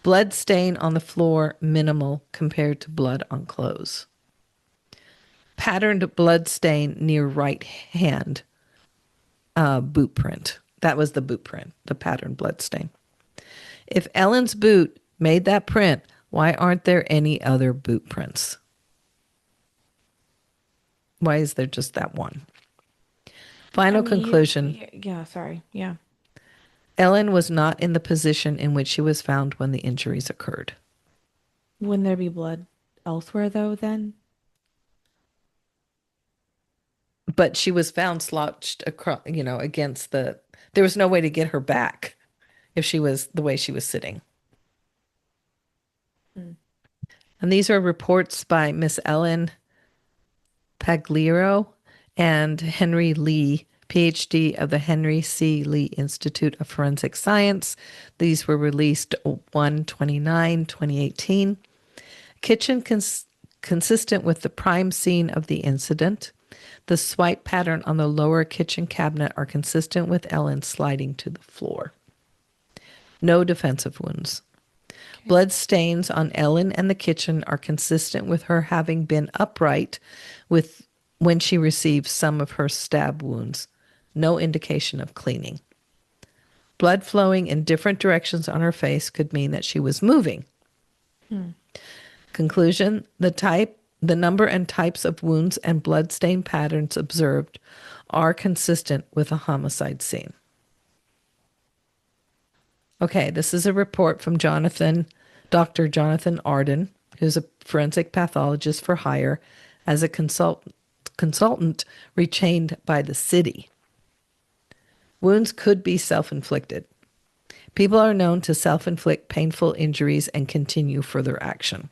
Blood stain on the floor minimal compared to blood on clothes. Patterned blood stain near right hand boot print. That was the boot print, the patterned blood stain. If Ellen's boot made that print, why aren't there any other boot prints? Why is there just that one? Final conclusion. Yeah, sorry. Yeah. Ellen was not in the position in which she was found when the injuries occurred. Wouldn't there be blood elsewhere, though, then? But she was found slouched across, against there was no way to get her back if she was the way she was sitting. And these are reports by Miss Ellen Pagliaro and Henry Lee, PhD of the Henry C. Lee Institute of Forensic Science. These were released 1/29/2018. Kitchen consistent with the prime scene of the incident. The swipe pattern on the lower kitchen cabinet are consistent with Ellen sliding to the floor. No defensive wounds. Blood stains on Ellen and the kitchen are consistent with her having been upright with when she received some of her stab wounds. No indication of cleaning. Blood flowing in different directions on her face could mean that she was moving. Conclusion, the number and types of wounds and blood stain patterns observed are consistent with a homicide scene. Okay, this is a report from Dr. Jonathan Arden, who's a forensic pathologist for hire as a consultant retained by the city. Wounds could be self-inflicted. People are known to self-inflict painful injuries and continue further action.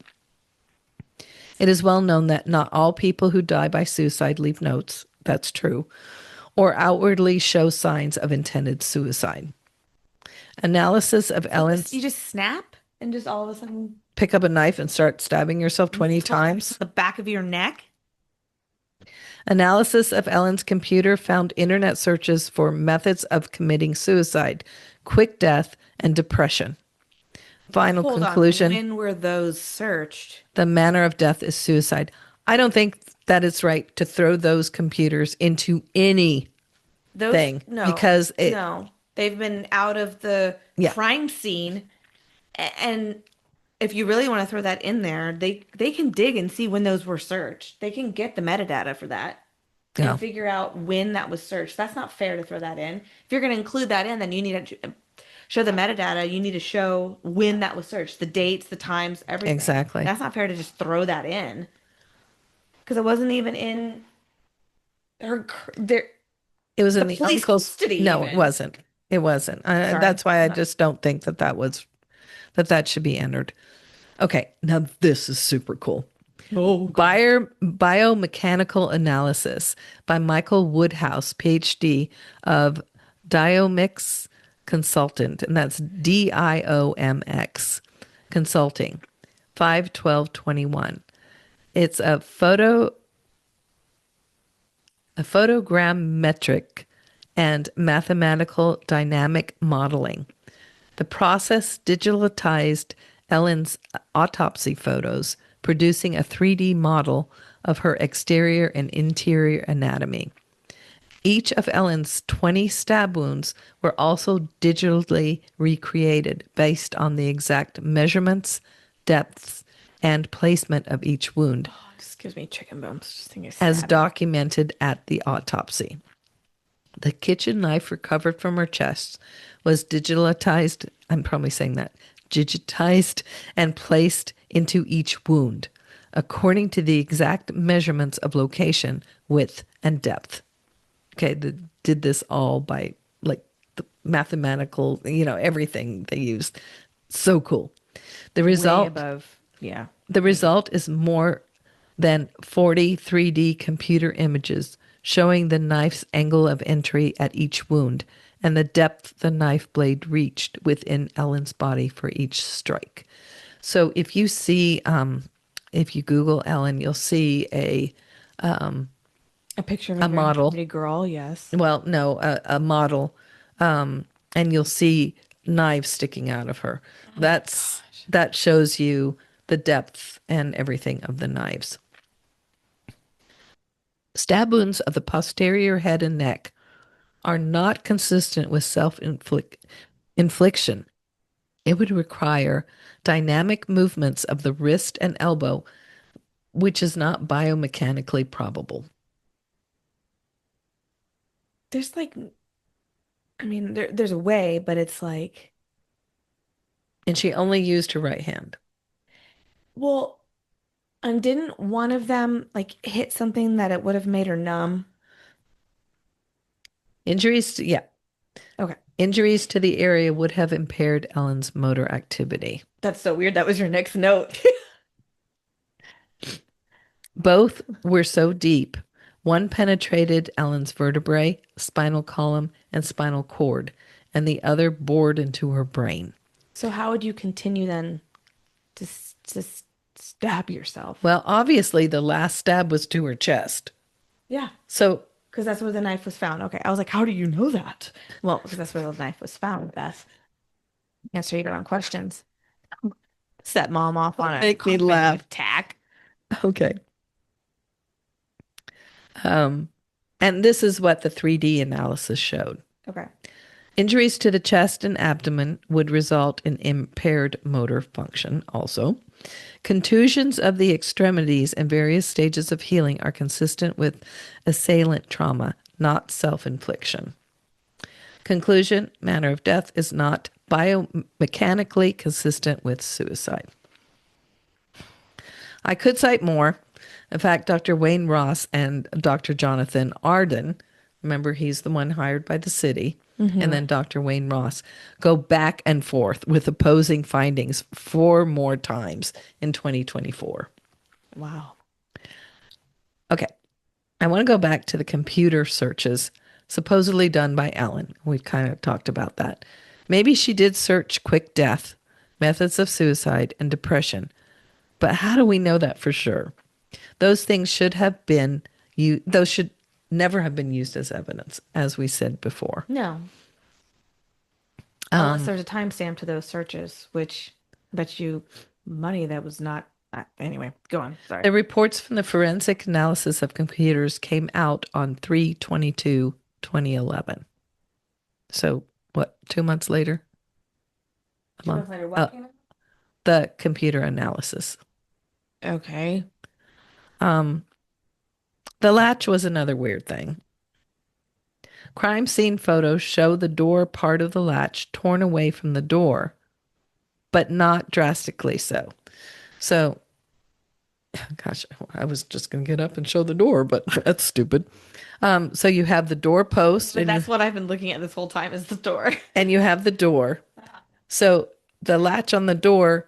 It is well known that not all people who die by suicide leave notes, that's true, or outwardly show signs of intended suicide. Analysis of Ellen's... You just snap and just all of a sudden... Pick up a knife and start stabbing yourself 20 times? The back of your neck? Analysis of Ellen's computer found internet searches for methods of committing suicide, quick death, and depression. Final conclusion. When were those searched? The manner of death is suicide. I don't think that it's right to throw those computers into any thing. No, because they've been out of the crime scene. And if you really want to throw that in there, they can dig and see when those were searched. They can get the metadata for that and figure out when that was searched. That's not fair to throw that in. If you're going to include that in, then you need to show the metadata. You need to show when that was searched, the dates, the times, everything. Exactly. That's not fair to just throw that in because it wasn't even in her. It was in the police uncle's custody. No, even. it wasn't. It wasn't. That's why I just don't think that should be entered. Okay, now this is super cool. Biomechanical analysis by Michael Woodhouse, PhD of Diomix Consultant, and that's DIOMX Consulting, 5/12/21. It's a photogrammetric and mathematical dynamic modeling. The process digitalized Ellen's autopsy photos, producing a 3D model of her exterior and interior anatomy. Each of Ellen's 20 stab wounds were also digitally recreated based on the exact measurements, depths, and placement of each wound. Oh, just gives me chicken bones. Just thinking as documented at the autopsy. The kitchen knife recovered from her chest was digitized, I'm probably saying that, digitized and placed into each wound, according to the exact measurements of location, width, and depth. Okay, did this all by like the mathematical, everything they used. So cool. The result, the result is more than 40 3D computer images showing the knife's angle of entry at each wound and the depth the knife blade reached within Ellen's body for each strike. So if you see, if you Google Ellen, you'll see a picture of a model. Pretty girl, yes. Well, no, a model, and you'll see knives sticking out of her. That shows you the depth and everything of the knives. Stab wounds of the posterior head and neck are not consistent with self-infliction. It would require dynamic movements of the wrist and elbow, which is not biomechanically probable. There's there's a way, but it's like... And she only used her right hand. Well, didn't one of them hit something that it would have made her numb? Injuries, Okay. Injuries to the area would have impaired Ellen's motor activity. That's so weird. That was your next note. Both were so deep. One penetrated Ellen's vertebrae, spinal column, and spinal cord, and the other bored into her brain. So how would you continue then to stab yourself. Well, obviously the last stab was to her chest. Yeah. So, Because that's where the knife was found. Okay. I was like, how do you know that? Well, because that's where the knife was found, Beth. Answer your own questions. Set mom off on a make me cognitive laugh. attack. Okay. And this is what the 3D analysis showed. Okay. Injuries to the chest and abdomen would result in impaired motor function also. Contusions of the extremities and various stages of healing are consistent with assailant trauma, not self-infliction. Conclusion, manner of death is not biomechanically consistent with suicide. I could cite more. In fact, Dr. Wayne Ross and Dr. Jonathan Arden, remember he's the one hired by the city, and then Dr. Wayne Ross, go back and forth with opposing findings 4 more times in 2024. Wow. Okay. I want to go back to the computer searches supposedly done by Ellen. We've kind of talked about that. Maybe she did search quick death, methods of suicide, and depression. But how do we know that for sure? Those things should never have been used as evidence, as we said before. No. Unless there's a timestamp to those searches, which bet you money that was not. Anyway, go on. Sorry. The reports from the forensic analysis of computers came out on 3/22/2011. So, what, 2 months later? A 2 month? months later, what came out? The computer analysis. Okay. The latch was another weird thing. Crime scene photos show the door part of the latch torn away from the door, but not drastically so. So, gosh, I was just going to get up and show the door, but that's stupid. So you have the door post. But that's what I've been looking at this whole time is the door. And you have the door. So the latch on the door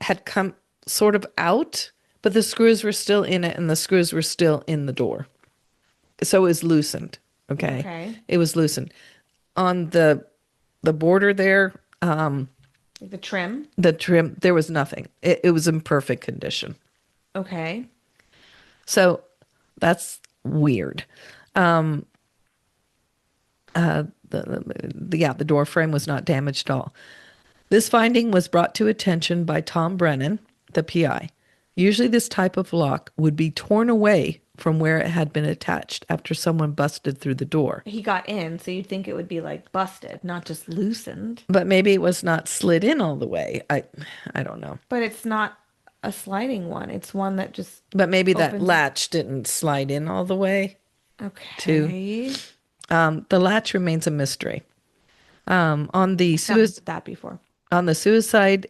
had come sort of out, but the screws were still in it and the screws were still in the door. So it was loosened. Okay. It was loosened. On the border there, The trim. there was nothing. It was in perfect condition. Okay. So that's weird. The door frame was not damaged at all. This finding was brought to attention by Tom Brennan, the PI. Usually this type of lock would be torn away from where it had been attached after someone busted through the door. He got in, so you'd think it would be like busted, not just loosened. But maybe it was not slid in all the way. I don't know. But it's not a sliding one. It's one that just But maybe that opens. latch didn't slide in all the way. Okay. The latch remains a mystery. On the That before. on the suicide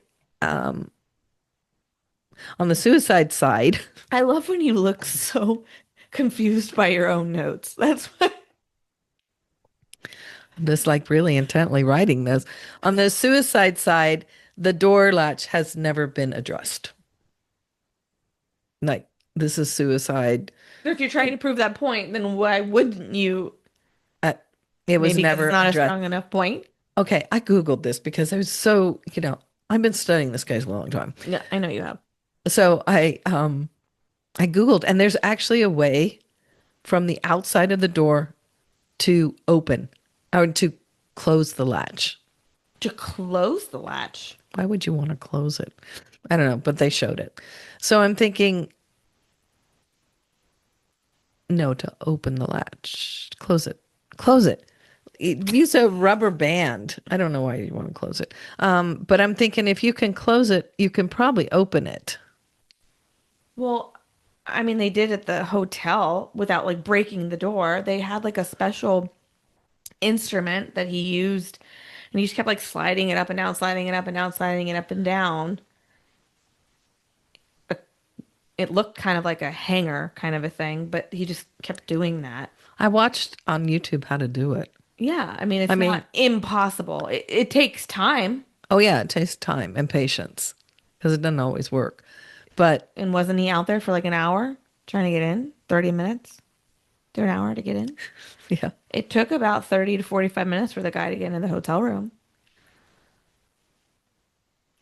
side, I love when you look so confused by your own notes. That's what. I'm just like really intently writing this. On the suicide side, the door latch has never been addressed. Like, this is suicide. If you're trying to prove that point, then why wouldn't you? It was Maybe 'cause never it's not addressed. a strong enough point. Okay, I Googled this because I was so, I've been studying this case a long time. Yeah, I know you have. So I Googled, and there's actually a way from the outside of the door to open or to close the latch. To close the latch. Why would you want to close it? I don't know, but they showed it. So I'm thinking, no, to open the latch. Close it. Close it. Use a rubber band. I don't know why you want to close it. But I'm thinking if you can close it, you can probably open it. Well, I mean, they did at the hotel without like breaking the door. They had like a special instrument that he used, and he just kept like sliding it up and down, sliding it up and down, sliding it up and down. It looked kind of like a hanger kind of a thing, but he just kept doing that. I watched on YouTube how to do it. Yeah, I mean, it's not impossible. It takes time. Oh, yeah, it takes time and patience because it doesn't always work. But And wasn't he out there for like an hour trying to get in? 30 minutes to an hour to get in? yeah, It took about 30 to 45 minutes for the guy to get into the hotel room.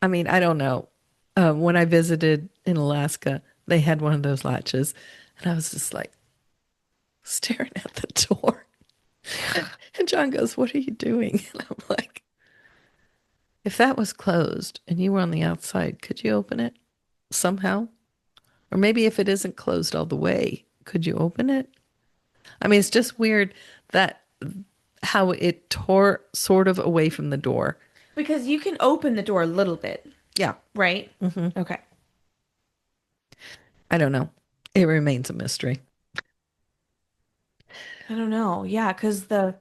I mean, I don't know. When I visited in Alaska, they had one of those latches. And I was just like staring at the door. And John goes, "What are you doing?" And I'm like, if that was closed and you were on the outside, could you open it somehow? Or maybe if it isn't closed all the way, could you open it? I mean, it's just weird that how it tore sort of away from the door. Because you can open the door a little bit, Yeah. right? Okay. I don't know. It remains a mystery. I don't know. Yeah, because the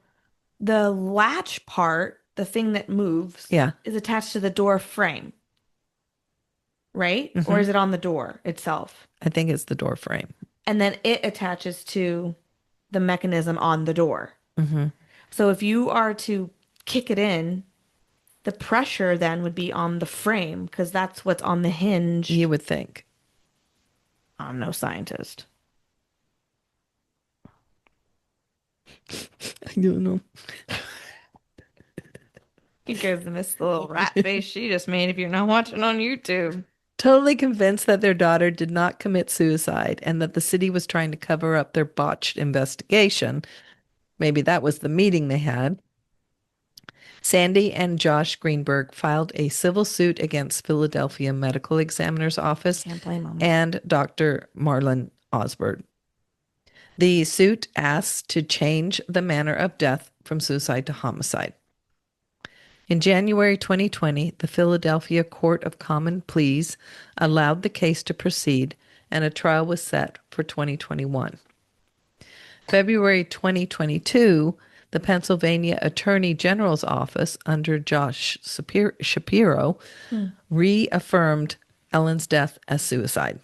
latch part, the thing that moves, Yeah. is attached to the door frame, right? Or is it on the door itself? I think it's the door frame. And then it attaches to the mechanism on the door. So if you are to kick it in, the pressure then would be on the frame because that's what's on the hinge. You would think. I'm no scientist. I don't know. You guys missed the little rat face she just made if you're not watching on YouTube. Totally convinced that their daughter did not commit suicide and that the city was trying to cover up their botched investigation. Maybe that was the meeting they had. Sandy and Josh Greenberg filed a civil suit against Philadelphia Medical Examiner's Office Can't blame them. and Dr. Marlon Osborne. The suit asks to change the manner of death from suicide to homicide. In January 2020, the Philadelphia Court of Common Pleas allowed the case to proceed, and a trial was set for 2021. February 2022, the Pennsylvania Attorney General's office under Josh Shapiro reaffirmed Ellen's death as suicide.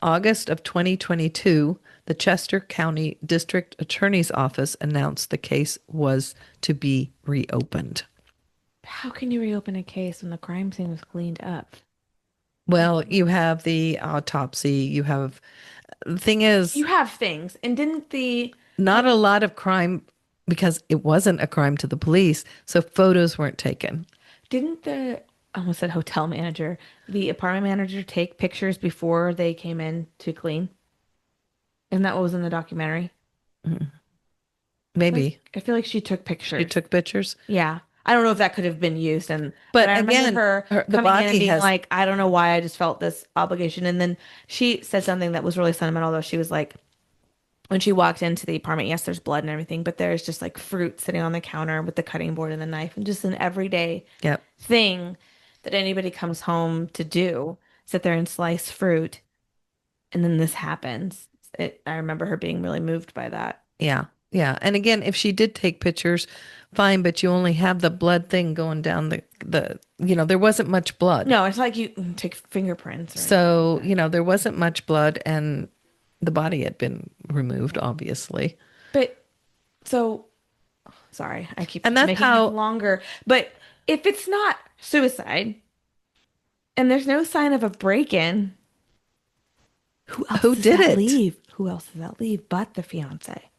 August of 2022, the Chester County District Attorney's Office announced the case was to be reopened. How can you reopen a case when the crime scene was cleaned up? Well, you have the autopsy, you have the thing is You have things. And didn't the not a lot of crime because it wasn't a crime to the police, so photos weren't taken. I almost said hotel manager, the apartment manager take pictures before they came in to clean? Isn't that what was in the documentary? Maybe I feel like she took pictures. she took pictures. Yeah. I don't know if that could have been used. But I remember again, her the coming in and body being has like, I don't know why I just felt this obligation. And then she said something that was really sentimental, though. She was like, when she walked into the apartment, yes, there's blood and everything, but there's just like fruit sitting on the counter with the cutting board and the knife and just an everyday Yep. thing that anybody comes home to do, sit there and slice fruit. And then this happens. I remember her being really moved by that. Yeah. Yeah. And again, if she did take pictures, fine, but you only have the blood thing going down there wasn't much blood. No, it's like you take fingerprints. So, there wasn't much blood and the body had been removed, obviously. But so sorry, I keep And that's making how it longer. But if it's not suicide and there's no sign of a break-in, who else did it? leave? Who else does that leave but the fiance?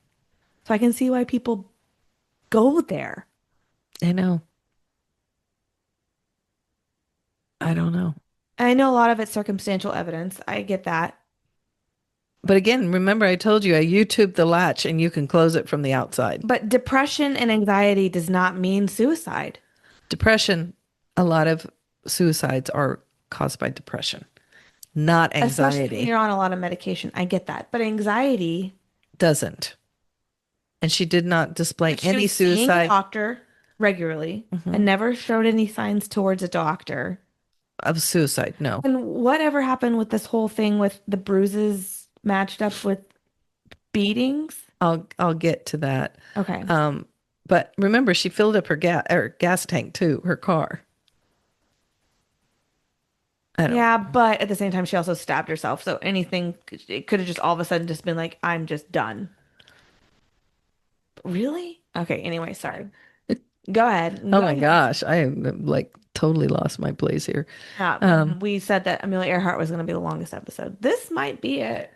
So I can see why people go there. I know. I don't know. I know a lot of it's circumstantial evidence. I get that. But again, remember I told you I YouTubed the latch and you can close it from the outside. But depression and anxiety does not mean suicide. Depression, a lot of suicides are caused by depression, not Especially anxiety. when you're on a lot of medication. I get that. But anxiety Doesn't. And she did not display she any was seeing a suicide doctor regularly and never showed any signs towards a doctor. of suicide. No. And whatever happened with this whole thing with the bruises matched up with beatings? I'll get to that. Okay. But remember, she filled up her gas tank too, her car. Yeah, but at the same time, she also stabbed herself. So anything, it could have just all of a sudden just been like, I'm just done. Really? Okay. Anyway, sorry. Go ahead. Oh my gosh, I am like totally lost my place here. We said that Amelia Earhart was going to be the longest episode. This might be it.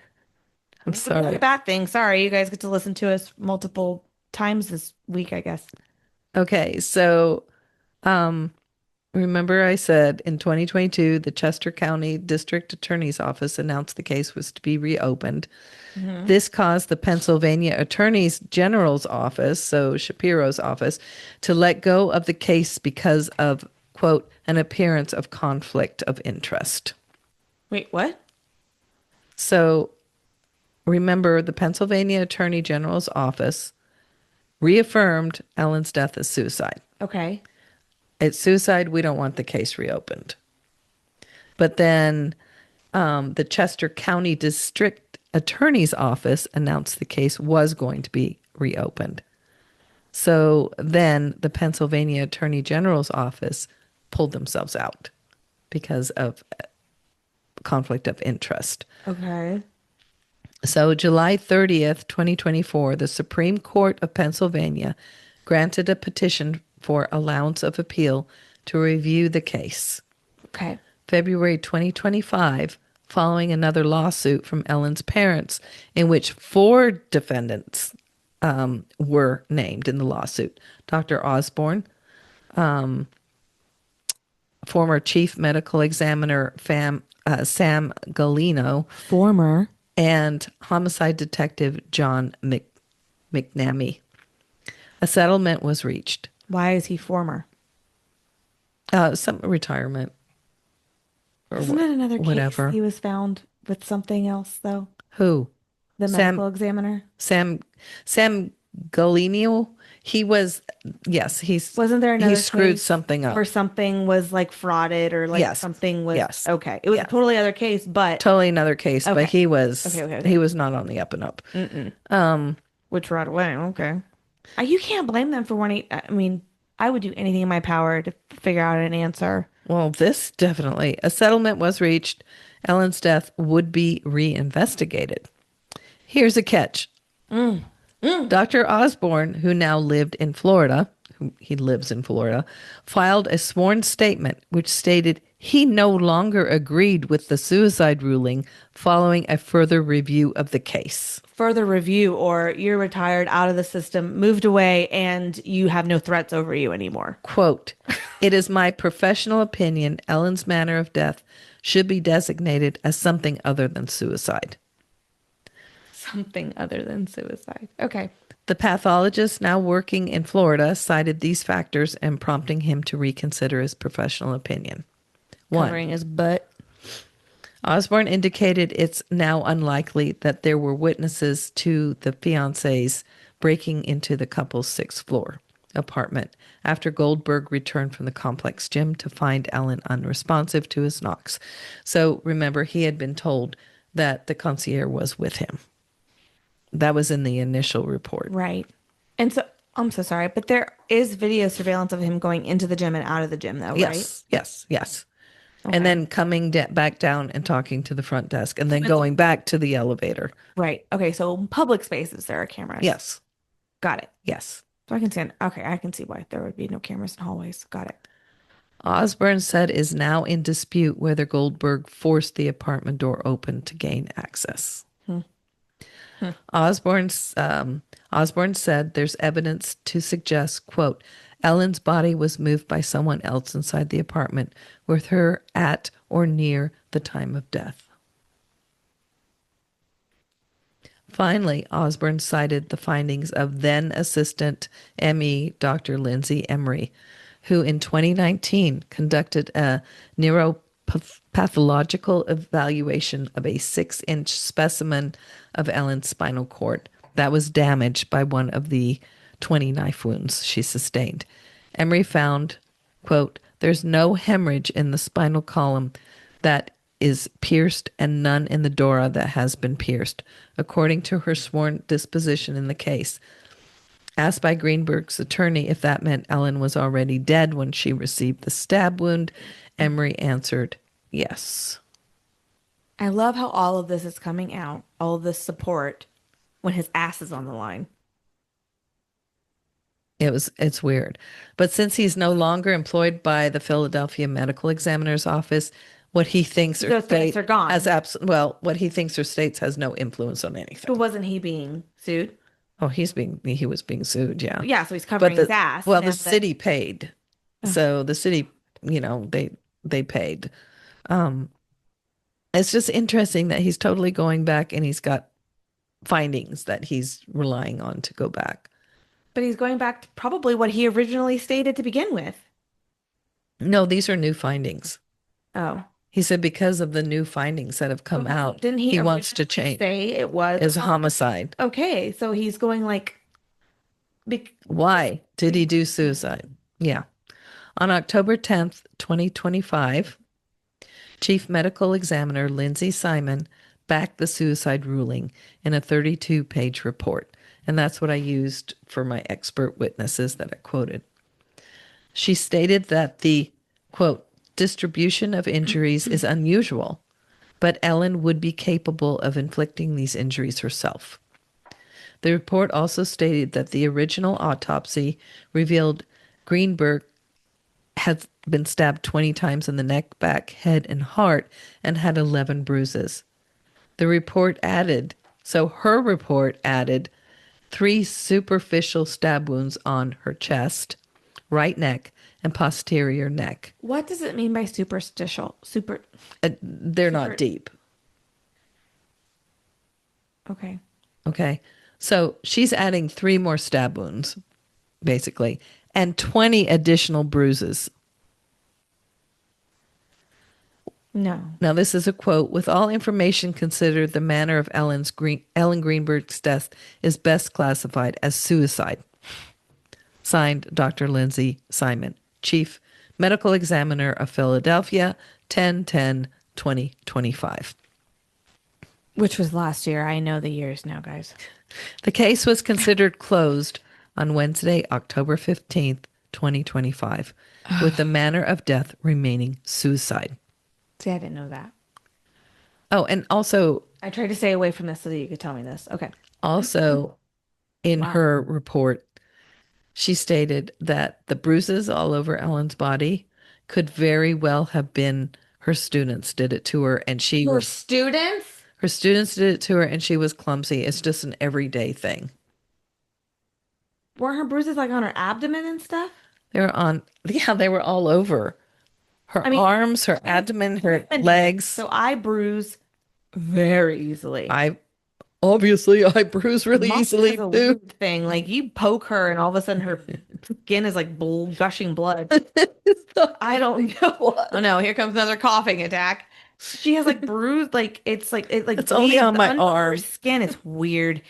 I'm sorry. Not a bad thing. Sorry, you guys get to listen to us multiple times this week, I guess. Okay, so Remember, I said in 2022, the Chester County District Attorney's Office announced the case was to be reopened. Mm-hmm. This caused the Pennsylvania Attorney General's office, so Shapiro's office, to let go of the case because of, quote, an appearance of conflict of interest. Wait, what? So remember, the Pennsylvania Attorney General's office reaffirmed Ellen's death as suicide. Okay. It's suicide. We don't want the case reopened. But then the Chester County District Attorney's Office announced the case was going to be reopened. So then the Pennsylvania Attorney General's Office pulled themselves out because of conflict of interest. Okay. So July 30th, 2024, the Supreme Court of Pennsylvania granted a petition for allowance of appeal to review the case. Okay. February 2025, following another lawsuit from Ellen's parents, in which 4 defendants were named in the lawsuit. Dr. Osborne, former chief medical examiner Sam Galino, Former. and homicide detective John McNamee. A settlement was reached. Why is he former? Some retirement. Or Isn't that another case? whatever. He was found with something else, though. Who? The medical examiner. Sam Galino. He was, yes, Wasn't there another he screwed case something up. where something was like frauded or like Yes. something was Yes. okay. It was Yeah. a totally other case, but Totally another case, Okay. but he was Okay. he was not on the up and up. which right away, okay. You can't blame them for wanting. I mean, I would do anything in my power to figure out an answer. Well, this definitely. A settlement was reached. Ellen's death would be reinvestigated. Here's a catch. Dr. Osborne, who now lived in Florida, he lives in Florida, filed a sworn statement which stated he no longer agreed with the suicide ruling following a further review of the case. Further review, or you're retired, out of the system, moved away, and you have no threats over you anymore. Quote, "It is my professional opinion Ellen's manner of death should be designated as something other than suicide." Something other than suicide. Okay. The pathologist now working in Florida cited these factors and prompting him to reconsider his professional opinion. 1. Covering his butt. Osborne indicated it's now unlikely that there were witnesses to the fiancés breaking into the couple's 6th floor apartment after Goldberg returned from the complex gym to find Ellen unresponsive to his knocks. So remember, he had been told that the concierge was with him. That was in the initial report. Right. And so, I'm so sorry, but there is video surveillance of him going into the gym and out of the gym, though, right? Yes. And then coming back down and talking to the front desk and then going back to the elevator. Right. Okay. So, public spaces, there are cameras. Yes. Got it. Yes. So, I can see. Okay. I can see why there would be no cameras in hallways. Got it. Osborne said is now in dispute whether Goldberg forced the apartment door open to gain access. Osborne said there's evidence to suggest, quote, Ellen's body was moved by someone else inside the apartment with her at or near the time of death. Finally, Osborne cited the findings of then Assistant ME Dr. Lindsay Emery, who in 2019 conducted a neuropathological evaluation of a 6-inch specimen of Ellen's spinal cord that was damaged by one of the 20 knife wounds she sustained. Emery found, quote, there's no hemorrhage in the spinal column that is pierced and none in the dura that has been pierced, according to her sworn disposition in the case. Asked by Greenberg's attorney if that meant Ellen was already dead when she received the stab wound, Emery answered, yes. I love how all of this is coming out, all of this support, when his ass is on the line. It's weird. But since he's no longer employed by the Philadelphia Medical Examiner's Office, what he thinks or Those states are gone. what he thinks or states has no influence on anything. But wasn't he being sued? Oh, he was being sued, yeah. Yeah, so he's covering his ass. Well, the city paid. So the city they paid. It's just interesting that he's totally going back and he's got findings that he's relying on to go back. But he's going back to probably what he originally stated to begin with. No, these are new findings. Oh. He said because of the new findings that have come out, Didn't he wants to change. Say it was as a homicide. Okay, so he's going like. Why did he do suicide? Yeah. On October 10th, 2025, Chief Medical Examiner Lindsay Simon backed the suicide ruling in a 32-page report. And that's what I used for my expert witnesses that I quoted. She stated that the, quote, distribution of injuries is unusual, but Ellen would be capable of inflicting these injuries herself. The report also stated that the original autopsy revealed Greenberg had been stabbed 20 times in the neck, back, head, and heart and had 11 bruises. Her report added 3 superficial stab wounds on her chest, right neck, and posterior neck. What does it mean by superstitial? They're not deep. Okay. Okay. So she's adding 3 more stab wounds, basically, and 20 additional bruises. No. Now, this is a quote. With all information considered, the manner of Ellen Greenberg's death is best classified as suicide. Signed, Dr. Lindsay Simon, Chief Medical Examiner of Philadelphia, 10/10/2025. Which was last year. I know the years now, guys. The case was considered closed on Wednesday, October 15th, 2025, with the manner of death remaining suicide. See, I didn't know that. Oh, and also, I tried to stay away from this so that you could tell me this. Okay. Also, in her report, she stated that the bruises all over Ellen's body could very well have been her students did it to her, and Her students did it to her, and she was clumsy. It's just an everyday thing. Weren't her bruises like on her abdomen and stuff? They were all over her arms, her abdomen, her legs. So I bruise very easily. I bruise really easily is a too. weird thing. Like you poke her, and all of a sudden her skin is like gushing blood. I don't know. Oh no! Here comes another coughing attack. She has like bruised, like it's only on my arm. Her skin is weird.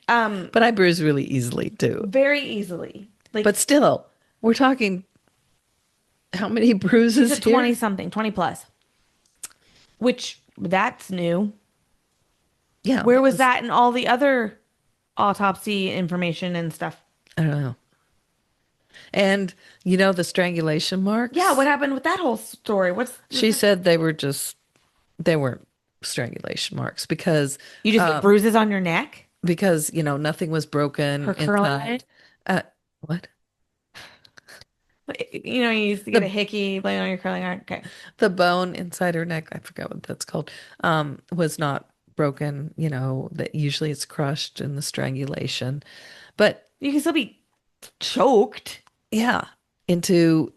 But I bruise really easily too. Very easily. But still, we're talking how many bruises? 20 something, 20 plus. Which that's new. Yeah. Where was that in all the other autopsy information and stuff? I don't know. And the strangulation marks? Yeah, what happened with that whole story? She said they weren't strangulation marks because you just get bruises on your neck? Because, nothing was broken. Her curling? What? You used to get a hickey laying on your curling iron. Okay. The bone inside her neck, I forgot what that's called, was not broken. That usually it's crushed in the strangulation. But you can still be choked. Yeah. To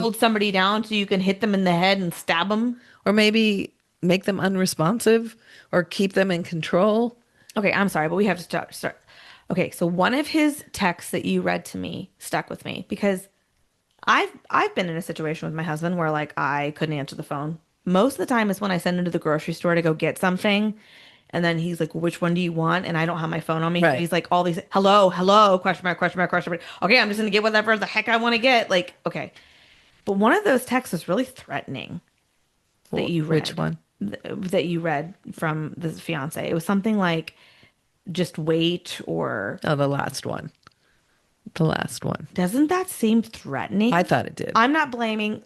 hold somebody down so you can hit them in the head and stab them. Or maybe make them unresponsive or keep them in control. Okay, I'm sorry, but we have to start. Okay, so one of his texts that you read to me stuck with me because I've been in a situation with my husband where like I couldn't answer the phone. Most of the time is when I send him to the grocery store to go get something. And then he's like, well, which one do you want? And I don't have my phone on me. Right. So he's like, all these, hello, question mark, question mark, question mark. Okay, I'm just going to get whatever the heck I want to get. Like, okay. But one of those texts was really threatening that you read. Which one? That you read from the fiance. It was something like, just wait or... Oh, the last one. Doesn't that seem threatening? I thought it did. I'm not blaming.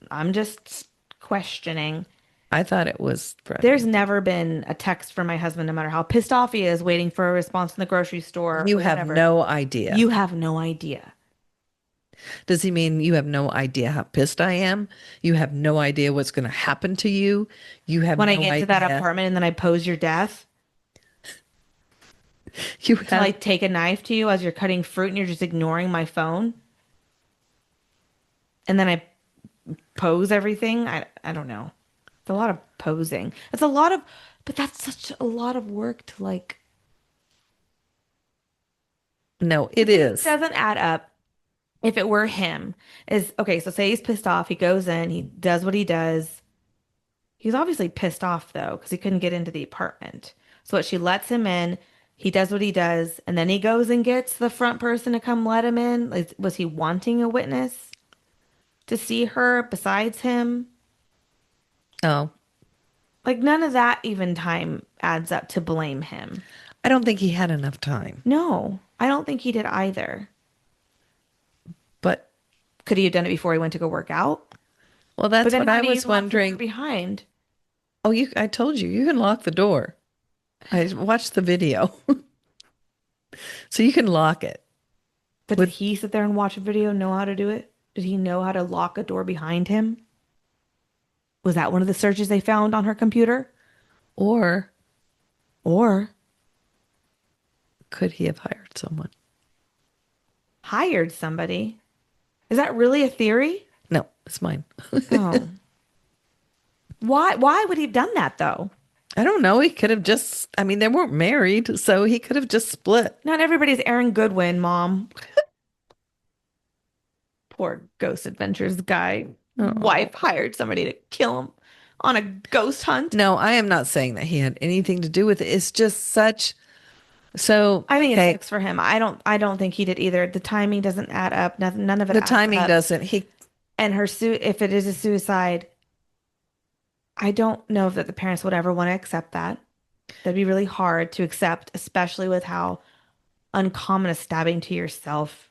I'm just questioning. I thought it was threatening. There's never been a text from my husband, no matter how pissed off he is, waiting for a response in the grocery store. You have no idea. You have no idea. Does he mean you have no idea how pissed I am? You have no idea what's going to happen to you? You have when no I get idea. to that apartment and then I pose your death? Till I take a knife to you as you're cutting fruit and you're just ignoring my phone? And then I pose everything. I don't know. It's a lot of posing. It's a lot of, but that's such a lot of work to like. No, it It is. doesn't add up. If it were him, is okay. So say he's pissed off. He goes in. He does what he does. He's obviously pissed off though because he couldn't get into the apartment. So what, she lets him in. He does what he does, and then he goes and gets the front person to come let him in. Like, was he wanting a witness to see her besides him? Oh, Like none of that even time adds up to blame him. I don't think he had enough time. No, I don't think he did either. But, Could he have done it before he went to go work out? well, But that's then what how I do you was lock the door wondering. behind? Oh, I told you, you can lock the door. I watched the video. So you can lock it. But did With he sit there and watch a video, know how to do it? Did he know how to lock a door behind him? Was that one of the searches they found on her computer? or Or could he have hired someone? hired somebody? Is that really a theory? No, it's mine. Oh. Why would he have done that though? I don't know. He could have just, I mean, they weren't married, so he could have just split. Not everybody's Aaron Goodwin, Mom. Poor Ghost Adventures guy. Oh. Wife hired somebody to kill him on a ghost hunt. No, I am not saying that he had anything to do with it. It's just such, so I think okay, it sucks for him. I don't think he did either. The timing doesn't add up. Nothing, none of it the adds timing up. doesn't. He And if it is a suicide, I don't know that the parents would ever want to accept that. That'd be really hard to accept, especially with how uncommon a stabbing to yourself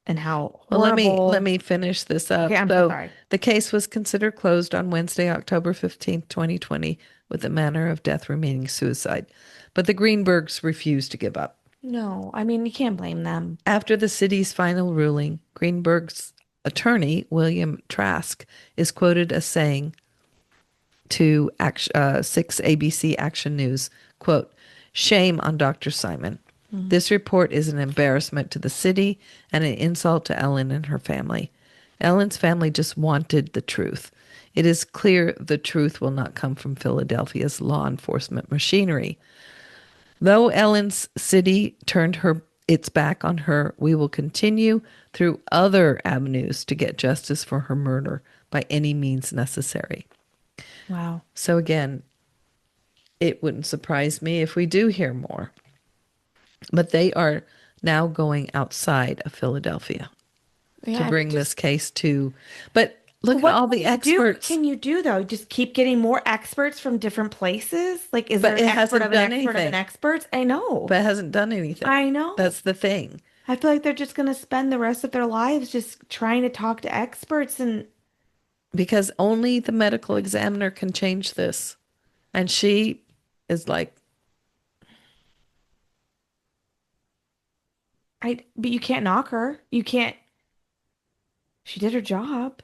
and how Well, horrible. let me finish this up. Okay, I'm so sorry. The case was considered closed on Wednesday, October 15th, 2020, with the manner of death remaining suicide. But the Greenbergs refused to give up. No, I mean, you can't blame them. After the city's final ruling, Greenberg's attorney, William Trask, is quoted as saying to 6 ABC Action News, quote, "Shame on Dr. Simon. This report is an embarrassment to the city and an insult to Ellen and her family. Ellen's family just wanted the truth. It is clear the truth will not come from Philadelphia's law enforcement machinery. Though Ellen's city turned its back on her, we will continue through other avenues to get justice for her murder by any means necessary." Wow. So again, it wouldn't surprise me if we do hear more. But they are now going outside of Philadelphia to bring this case to. But look at all the experts. What can you do though? Just keep getting more experts from different places? Like, is But there it an expert hasn't of an done expert of anything. an expert? I know. But it hasn't done anything. I know. That's the thing. I feel like they're just going to spend the rest of their lives just trying to talk to experts and Because only the medical examiner can change this. And she is like, but you can't knock her. You can't. She did her job.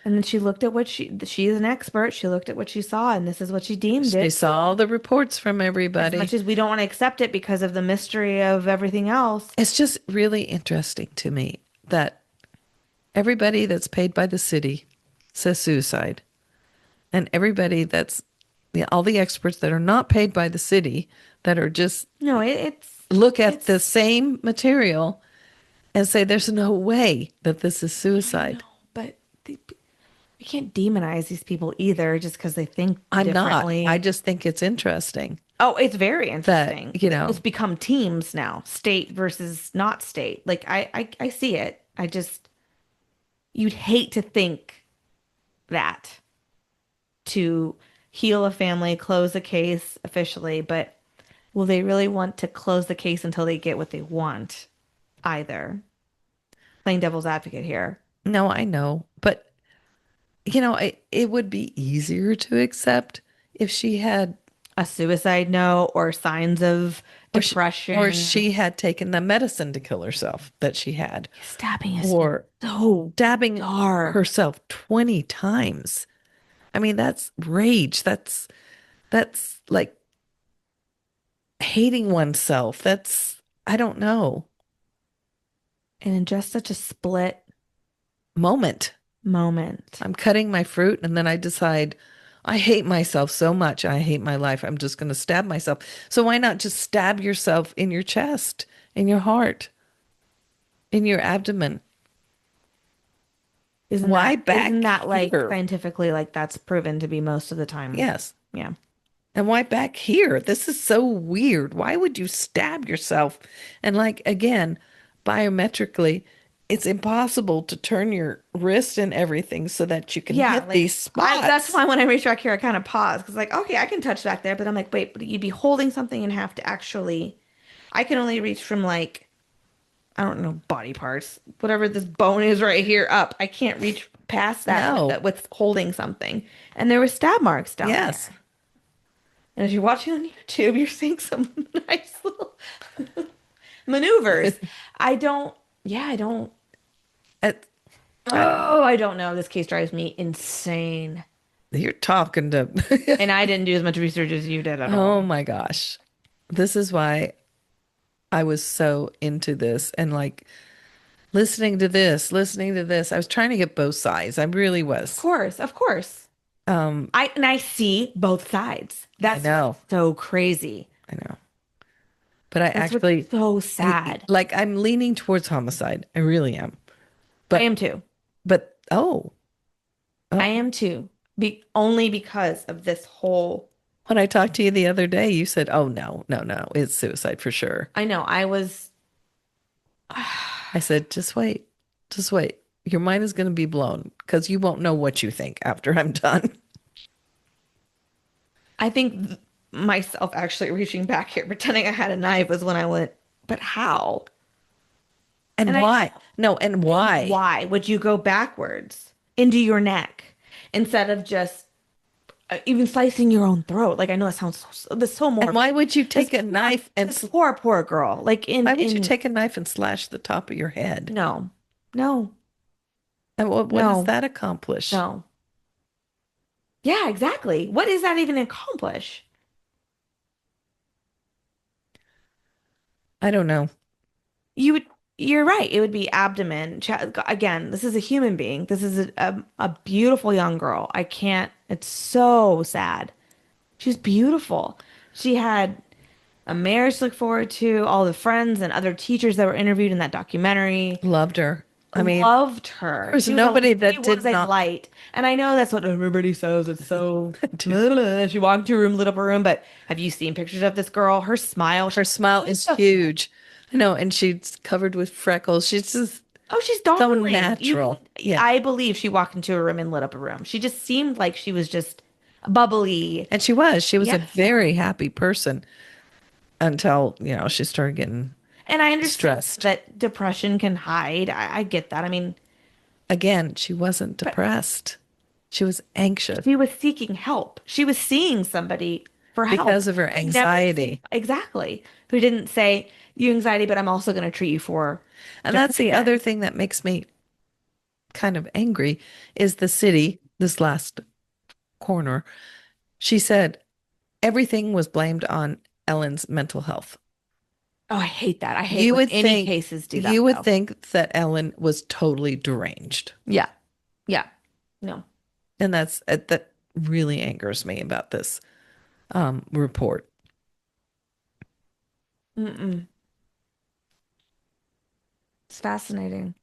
And then she looked at she is an expert. She looked at what she saw and this is what she deemed she it. saw all the reports from As everybody. much as we don't want to accept it because of the mystery of everything else. It's just really interesting to me that everybody that's paid by the city says suicide. And everybody all the experts that are not paid by the city that are just No, it's look at the same material and say there's no way that this is suicide. no, but we can't demonize these people either just because they think I'm not. differently. I just think it's interesting. Oh, it's very interesting. That, it's become teams now, state versus not state. Like I see it. You'd hate to think that to heal a family, close a case officially, but will they really want to close the case until they get what they want? Either. Playing devil's advocate here. No, I know. But, it would be easier to accept if she had A suicide note or signs of depression. or she had taken the medicine to kill herself that she had. Stabbing is Or so stabbing dark. herself 20 times. I mean, that's rage. That's like hating oneself. I don't know, And in just such a split moment. moment. I'm cutting my fruit and then I decide I hate myself so much. I hate my life. I'm just going to stab myself. So why not just stab yourself in your chest, in your heart, in your abdomen? Why Isn't back that like here? scientifically like that's proven to be most of the time? Yes. Yeah. And why back here? This is so weird. Why would you stab yourself? And like again, biometrically, it's impossible to turn your wrist and everything so that you can Yeah, hit like these I that's spots. why when I reached back here I kind of paused because like okay, I can touch back there, but I'm like, wait, but you'd be holding something and have to actually I can only reach from like I don't know, body parts, whatever this bone is right here up. I can't reach past that with No. with holding something. And there were stab marks down Yes. there. And as you're watching on YouTube, you're seeing some nice little maneuvers. I don't, yeah, I don't, It- I- oh, I don't know. This case drives me insane. you're talking to. And I didn't do as much research as you did at Oh all. my gosh. This is why I was so into this and like listening to this, listening to this. I was trying to get both sides. I really Of was. course, of course. Um, I see both sides. I That's what's know. so crazy. I know. But I That's what's actually so sad. like I'm leaning towards homicide. I really am. I But am too. oh, I oh. am too. Only because of this whole. When I talked to you the other day, you said, "Oh no, no, no, it's suicide for sure." I know. I was. I said, "Just wait. Just wait. Your mind is going to be blown because you won't know what you think after I'm done." I think myself actually reaching back here, pretending I had a knife, was when I went. But how? And And I why? No, and why? why would you go backwards into your neck instead of just even slicing your own throat? Like I know that sounds this so And morbid. why would you This take a poor, knife and this poor girl. Like why would you take a knife and slash the top of your head? no, no, And what does no, that accomplish? no. Yeah, exactly. What does that even accomplish? I don't know. You would, you're right. It would be abdomen. Again, this is a human being. This is a beautiful young girl. I can't, it's so sad. She's beautiful. She had a marriage to look forward to, all the friends and other teachers that were interviewed in that documentary Loved her. I mean, loved her. there's nobody She that did was a not. light. And I know that's what everybody says. It's so she walked into a room, lit up a room, but have you seen pictures of this girl? Her smile, Her smile is huge. I know, and she's covered with freckles. She's just oh, she's so darling. natural. Yeah. I believe she walked into a room and lit up a room. She just seemed like she was just bubbly. And she was. She was a Yes. very happy person until, she started getting And I understand stressed. that depression can hide. I get that. I mean, Again, she wasn't depressed. She was anxious she was seeking help. She was seeing somebody for help. because of her I never anxiety. exactly. Who didn't say, you anxiety, but I'm also going to treat you for And that's the depression. other thing that makes me kind of angry is the city, this last corner. She said everything was blamed on Ellen's mental health. Oh, I hate that. I hate You when would any think cases do that you would though. think that Ellen was totally deranged. Yeah. Yeah. No. And that really angers me about this report. Mm-mm. It's fascinating.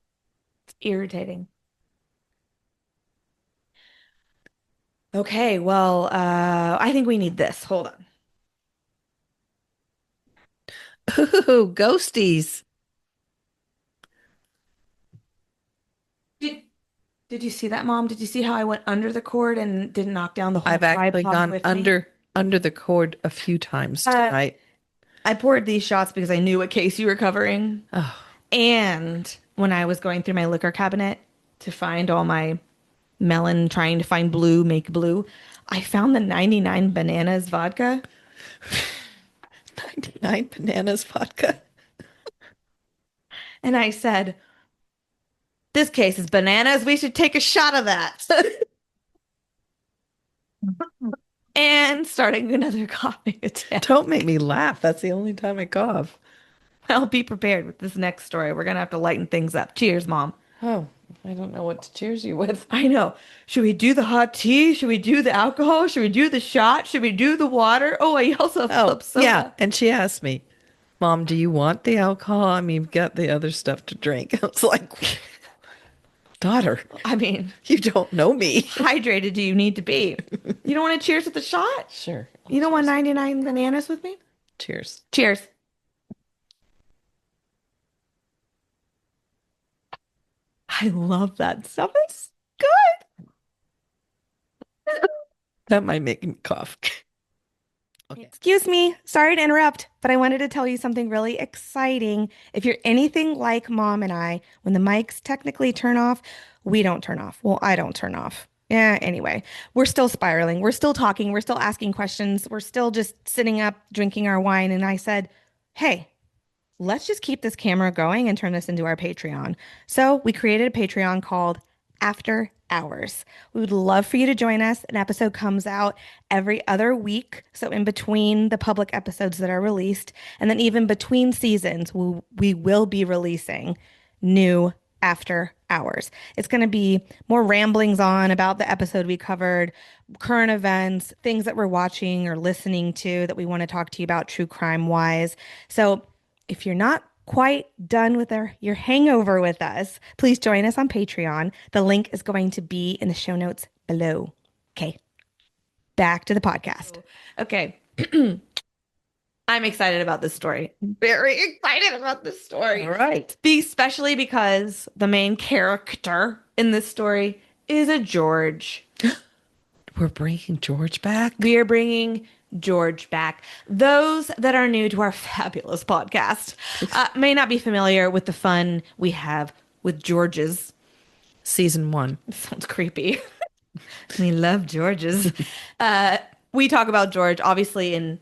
It's irritating. Okay, well, I think we need this. Hold on. Ooh, ghosties. Did did you see that, Mom? Did you see how I went under the cord and didn't knock down the whole I've actually tripod gone with me? under the cord a few times Uh, tonight. I poured these shots because I knew what case you were covering. Oh, And when I was going through my liquor cabinet to find all my Melon, trying to find blue, make blue, I found the 99 bananas vodka. 99 bananas vodka. And I said, this case is bananas. We should take a shot of that. And starting another coughing attack. Don't make me laugh. That's the only time I cough. I'll be prepared with this next story. We're going to have to lighten things up. Cheers, Mom. Oh, I don't know what to cheers you with. I know. Should we do the hot tea? Should we do the alcohol? Should we do the shot? Should we do the water? Oh, I also have club soda. Yeah. And she asked me, Mom, do you want the alcohol? I mean, you've got the other stuff to drink. I was like, daughter, I mean, you don't know me. hydrated do you need to be? You don't want to cheers with the shot? Sure. You don't want 99 bananas with me? Cheers. Cheers. I love that stuff. It's good. That might make me cough. Okay. Excuse me. Sorry to interrupt, but I wanted to tell you something really exciting. If you're anything like Mom and I, when the mics technically turn off, we don't turn off. Well, I don't turn off. Yeah, anyway, we're still spiraling. We're still talking. We're still asking questions. We're still just sitting up, drinking our wine. And I said, hey, let's just keep this camera going and turn this into our Patreon. So we created a Patreon called After Hours. We would love for you to join us. An episode comes out every other week. So in between the public episodes that are released, and then even between seasons, we will be releasing new After Hours. It's going to be more ramblings on about the episode we covered, current events, things that we're watching or listening to that we want to talk to you about true crime wise. So if you're not quite done with your hangover with us, please join us on Patreon. The link is going to be in the show notes below. Okay, back to the podcast. Okay. I'm excited about this story. Very excited about this story. All right. Especially because the main character in this story is a George. We're bringing George back. We are bringing George back. Those that are new to our fabulous podcast may not be familiar with the fun we have with Georges. Season 1. Sounds creepy. We love Georges. We talk about George, obviously, in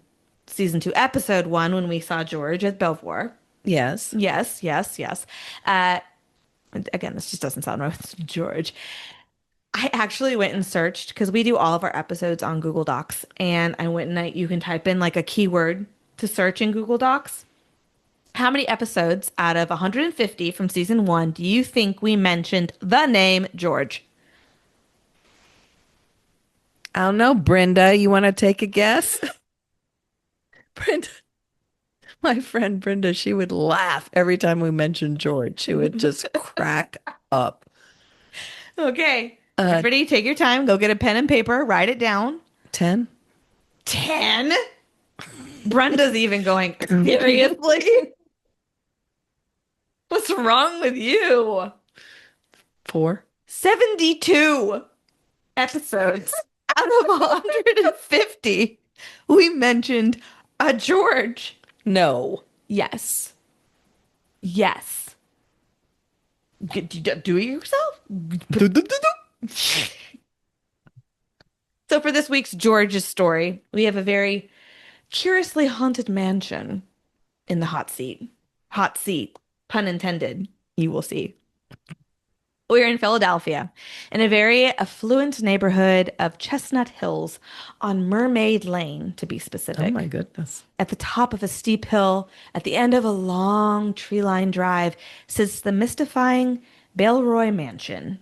season 2, episode 1, when we saw George at Belvoir. Yes. Yes. Again, this just doesn't sound right with George. I actually went and searched because we do all of our episodes on Google Docs, and I went and you can type in like a keyword to search in Google Docs. How many episodes out of 150 from season 1 do you think we mentioned the name George? I don't know, Brenda. You want to take a guess? Brenda, my friend Brenda, she would laugh every time we mentioned George. She would just crack up. Okay. Everybody, take your time. Go get a pen and paper. Write it down. 10? 10? Brenda's even going, seriously? What's wrong with you? 4? 72 episodes out of 150. We mentioned a George. No. Yes. Yes. Do it yourself. So for this week's George's story, we have a very curiously haunted mansion in the hot seat. Hot seat, pun intended, you will see. We're in Philadelphia, in a very affluent neighborhood of Chestnut Hills on Mermaid Lane, to be specific. Oh my goodness. At the top of a steep hill, at the end of a long tree-lined drive, sits the mystifying Baleroy Mansion.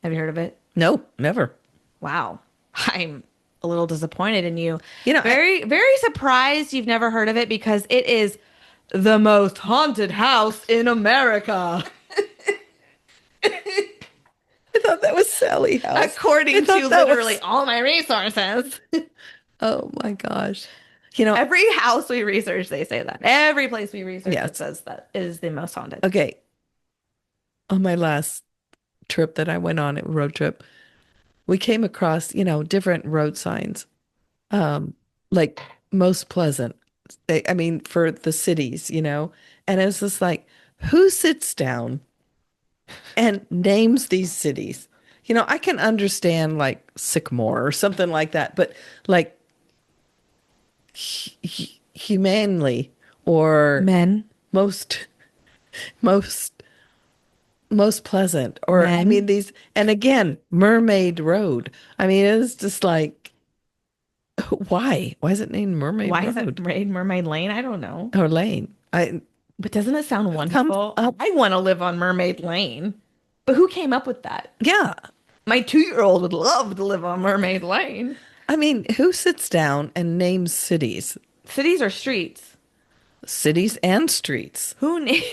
Have you heard of it? No, never. Wow. I'm a little disappointed in you. You know, very surprised you've never heard of it because it is the most haunted house in America. I thought that was Sally House. According to literally all my resources. Oh my gosh. You know, Every house we research, they say that. Every place we research, Yes. it says that it is the most haunted. okay. On my last trip that I went on, a road trip, we came across, different road signs, like most pleasant. I mean, for the cities, and it was just like, who sits down and names these cities? I can understand like Sycamore or something like that, but like humanely or Men. most pleasant, or I Men. mean these, and again, Mermaid Road. I mean, it's just like, why is it named Mermaid Why Road? is it Mermaid Lane? I don't know. Or Lane? But doesn't it sound wonderful? up- I want to live on Mermaid Lane. But who came up with that? Yeah. My 2-year-old would love to live on Mermaid Lane. I mean, who sits down and names cities? Cities or streets? Cities and streets. Who named?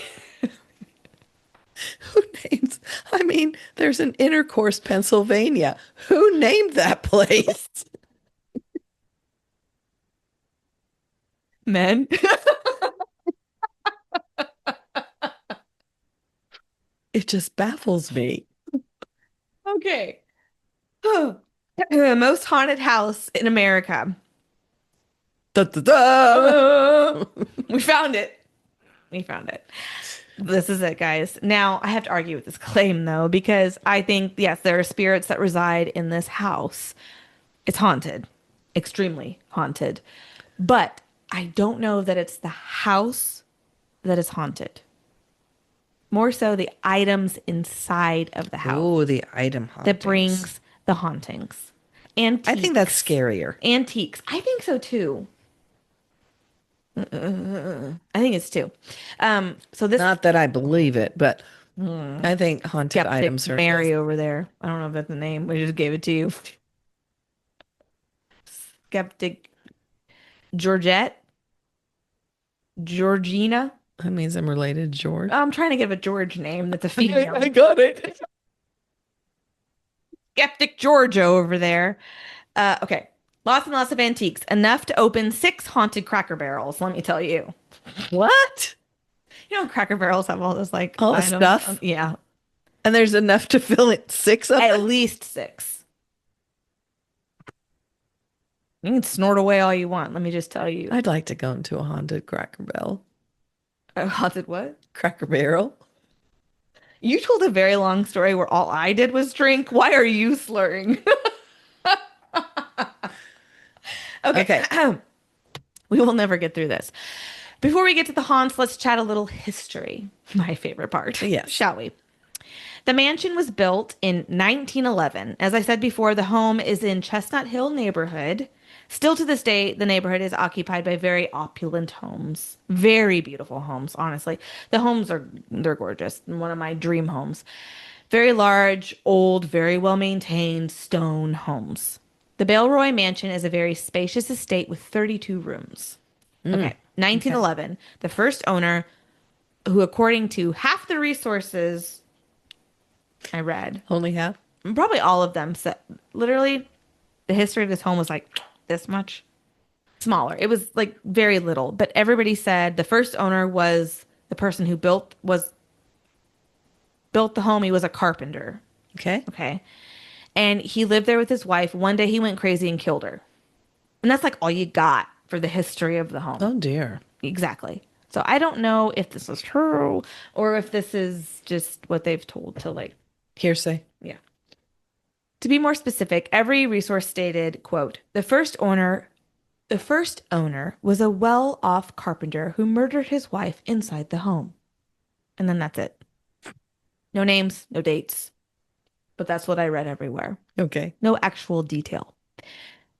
Who names? I mean, there's an Intercourse, Pennsylvania. Who named that place? Men. It just baffles me. Okay. Most haunted house in America. Da, da, da. We found it. We found it. This is it, guys. Now, I have to argue with this claim, though, because I think, yes, there are spirits that reside in this house. It's haunted, extremely haunted. But I don't know that it's the house that is haunted. More so the items inside of the house Oh, the item hauntings. that brings the hauntings. Antiques. I think that's scarier. Antiques. I think so, too. I think it's two. So this Not that I believe it, but I think haunted Skeptic items are Mary over there. I don't know if that's the name. We just gave it to you. Skeptic Georgette. Georgina. That means I'm related to George. I'm trying to give a George name that's a female. I got it. Skeptic Georgia over there. Okay. Lots and lots of antiques. Enough to open 6 haunted Cracker Barrels, let me tell you. What? You know, Cracker Barrels have all this like All the items. stuff? Yeah. And there's enough to fill it 6 of At them? least 6. You can snort away all you want. Let me just tell you. I'd like to go into a haunted Cracker Barrel. A haunted what? Cracker Barrel? You told a very long story where all I did was drink. Why are you slurring? Okay. We will never get through this. Before we get to the haunts, let's chat a little history. My favorite part. Yes. Shall we? The mansion was built in 1911. As I said before, the home is in Chestnut Hill neighborhood. Still to this day, the neighborhood is occupied by very opulent homes. Very beautiful homes, honestly. The homes they're gorgeous. One of my dream homes. Very large, old, very well maintained stone homes. The Baleroy Mansion is a very spacious estate with 32 rooms. Okay, 1911. Okay. The first owner, who according to half the resources I read, Only half? probably all of them, said literally the history of this home was like this much smaller. It was like very little, but everybody said the first owner was the person who built the home. He was a carpenter. Okay. And he lived there with his wife. One day he went crazy and killed her. And that's like all you got for the history of the home. Oh, dear. Exactly. So I don't know if this is true or if this is just what they've told to like. Hearsay. Yeah. To be more specific, every resource stated, quote, the first owner was a well-off carpenter who murdered his wife inside the home. And then that's it. No names, no dates. But that's what I read everywhere. Okay. No actual detail.